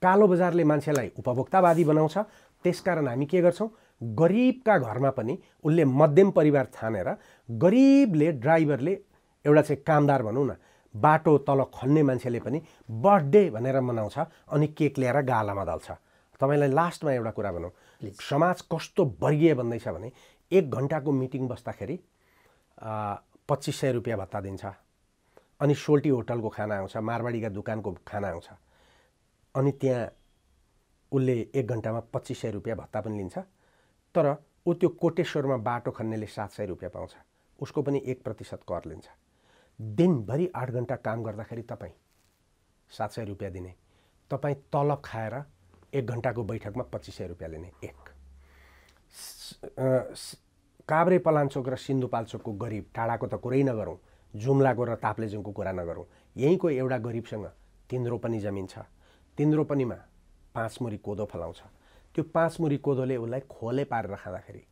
कालो बजारले मान्छेलाई उपभोक्तावादी बनाउँछ। त्यसकारण हामी के गर्छौँ, गरिबका घरमा पनि उसले मध्यम परिवार ठानेर गरिबले ड्राइभरले एउटा चाहिँ कामदार भनौँ न, बाटो तल खन्ने मान्छेले पनि बर्थडे भनेर मनाउँछ अनि केक ल्याएर गालामा दल्छ। तपाईँलाई लास्टमा एउटा कुरा भनौँ, समाज कस्तो वर्गीय बन्दैछ भने 1 घन्टाको मिटिङ बस्दाखेरि 2500 रुपियाँ भत्ता दिन्छ, अनि सोल्टी होटलको खाना आउँछ, मारवाडीका दुकानको खाना आउँछ, अनि त्यहाँ उसले 1 घन्टामा 2500 रुपियाँ भत्ता पनि लिन्छ। तर ऊ त्यो कोटेश्वरमा बाटो खन्नेले 700 रुपियाँ पाउँछ, उसको पनि 1% कर लिन्छ। दिनभरि 8 घन्टा काम गर्दाखेरि तपाईँ 700 रुपियाँ दिने, तपाईँ तलब खाएर 1 घन्टाको बैठकमा 2500 रुपियाँ लिने। काभ्रे पलाञ्चोक र सिन्धुपाल्चोकको गरिब, टाढाको त कुरै नगरौँ, जुम्लाको र ताप्लेजुङको कुरा नगरौँ, यहीँको एउटा गरिबसँग 3 रोपनी जमिन छ, 3 रोपनीमा 5 मुरी कोदो फलाउँछ। त्यो 5 मुरी कोदोले उसलाई खोले पारेर खाँदाखेरि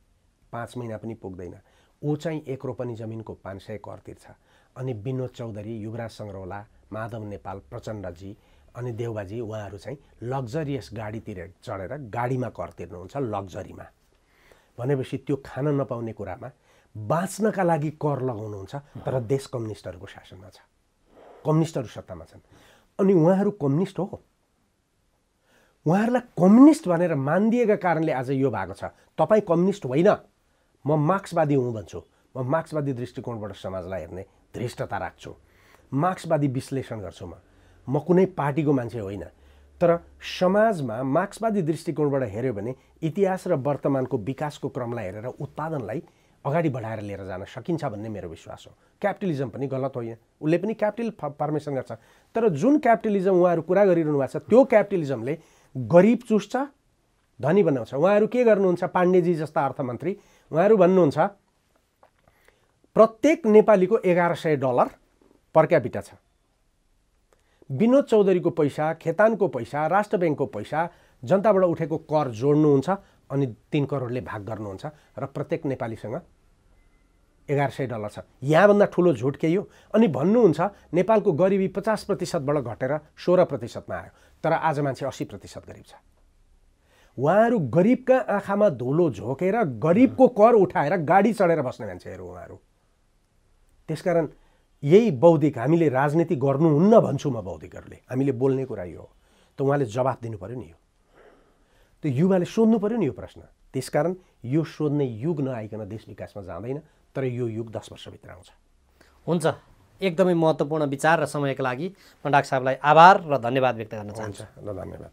5 महिना पनि पुग्दैन। ऊ चाहिँ 1 रोपनी जमिनको 500 कर तिर्छ। अनि विनोद चौधरी, युवराज सङ्ग्रौला, माधव नेपाल, प्रचण्डजी अनि देउबाजी उहाँहरू चाहिँ लग्जरियस गाडीतिर चढेर गाडीमा कर तिर्नुहुन्छ, लग्जरीमा। भनेपछि त्यो खान नपाउने कुरामा बाँच्नका लागि कर लगाउनुहुन्छ। तर देश कम्युनिस्टहरूको शासनमा छ, कम्युनिस्टहरू सत्तामा छन्, अनि उहाँहरू कम्युनिस्ट हो। उहाँहरूलाई कम्युनिस्ट भनेर मानिदिएका कारणले आज यो भएको छ। तपाईँ कम्युनिस्ट होइन, म मार्क्सवादी हुँ भन्छु। म मार्क्सवादी दृष्टिकोणबाट समाजलाई हेर्ने धृष्टता राख्छु, मार्क्सवादी विश्लेषण गर्छु। म कुनै पार्टीको मान्छे होइन। तर समाजमा मार्क्सवादी दृष्टिकोणबाट हेऱ्यो भने इतिहास र वर्तमानको विकासको क्रमलाई हेरेर उत्पादनलाई अगाडि बढाएर लिएर जान सकिन्छ भन्ने मेरो विश्वास हो। क्यापिटलिजम पनि गलत होइन, उसले पनि क्यापिटल फर्मेसन गर्छ। तर जुन क्यापिटलिजम उहाँहरू कुरा गरिरहनु भएको छ, त्यो क्यापिटलिजमले गरिब चुस्छ, धनी बनाउँछ। उहाँहरू के गर्नुहुन्छ, पाण्डेजी जस्ता अर्थमन्त्री, उहाँहरू भन्नुहुन्छ प्रत्येक नेपालीको $1100 पर क्यापिटा छ। विनोद चौधरीको पैसा, खेतानको पैसा, राष्ट्र ब्याङ्कको पैसा, जनताबाट उठेको कर जोड्नुहुन्छ अनि 3 करोडले भाग गर्नुहुन्छ र प्रत्येक नेपालीसँग $1100 छ। यहाँभन्दा ठुलो झुट केही हो? अनि भन्नुहुन्छ नेपालको गरिबी 50%बाट घटेर 16%मा आयो, तर आज मान्छे 80% गरिब छ। उहाँहरू गरिबका आँखामा धुलो झोकेर गरिबको कर उठाएर गाडी चढेर बस्ने मान्छेहरू उहाँहरू। त्यसकारण यही बौद्धिक, हामीले राजनीति गर्नुहुन्न भन्छु म। बौद्धिकहरूले हामीले बोल्ने कुरा यो हो, त उहाँले जवाफ दिनु पर्यो नि। यो त युवाले सोध्नु पर्यो नि यो प्रश्न। त्यसकारण यो सोध्ने युग नआइकन देश विकासमा जाँदैन, तर यो युग 10 वर्षभित्र आउँछ। हुन्छ, एकदमै महत्त्वपूर्ण विचार र समयका लागि म डाक्टर साहबलाई आभार र धन्यवाद व्यक्त गर्न चाहन्छु। धन्यवाद।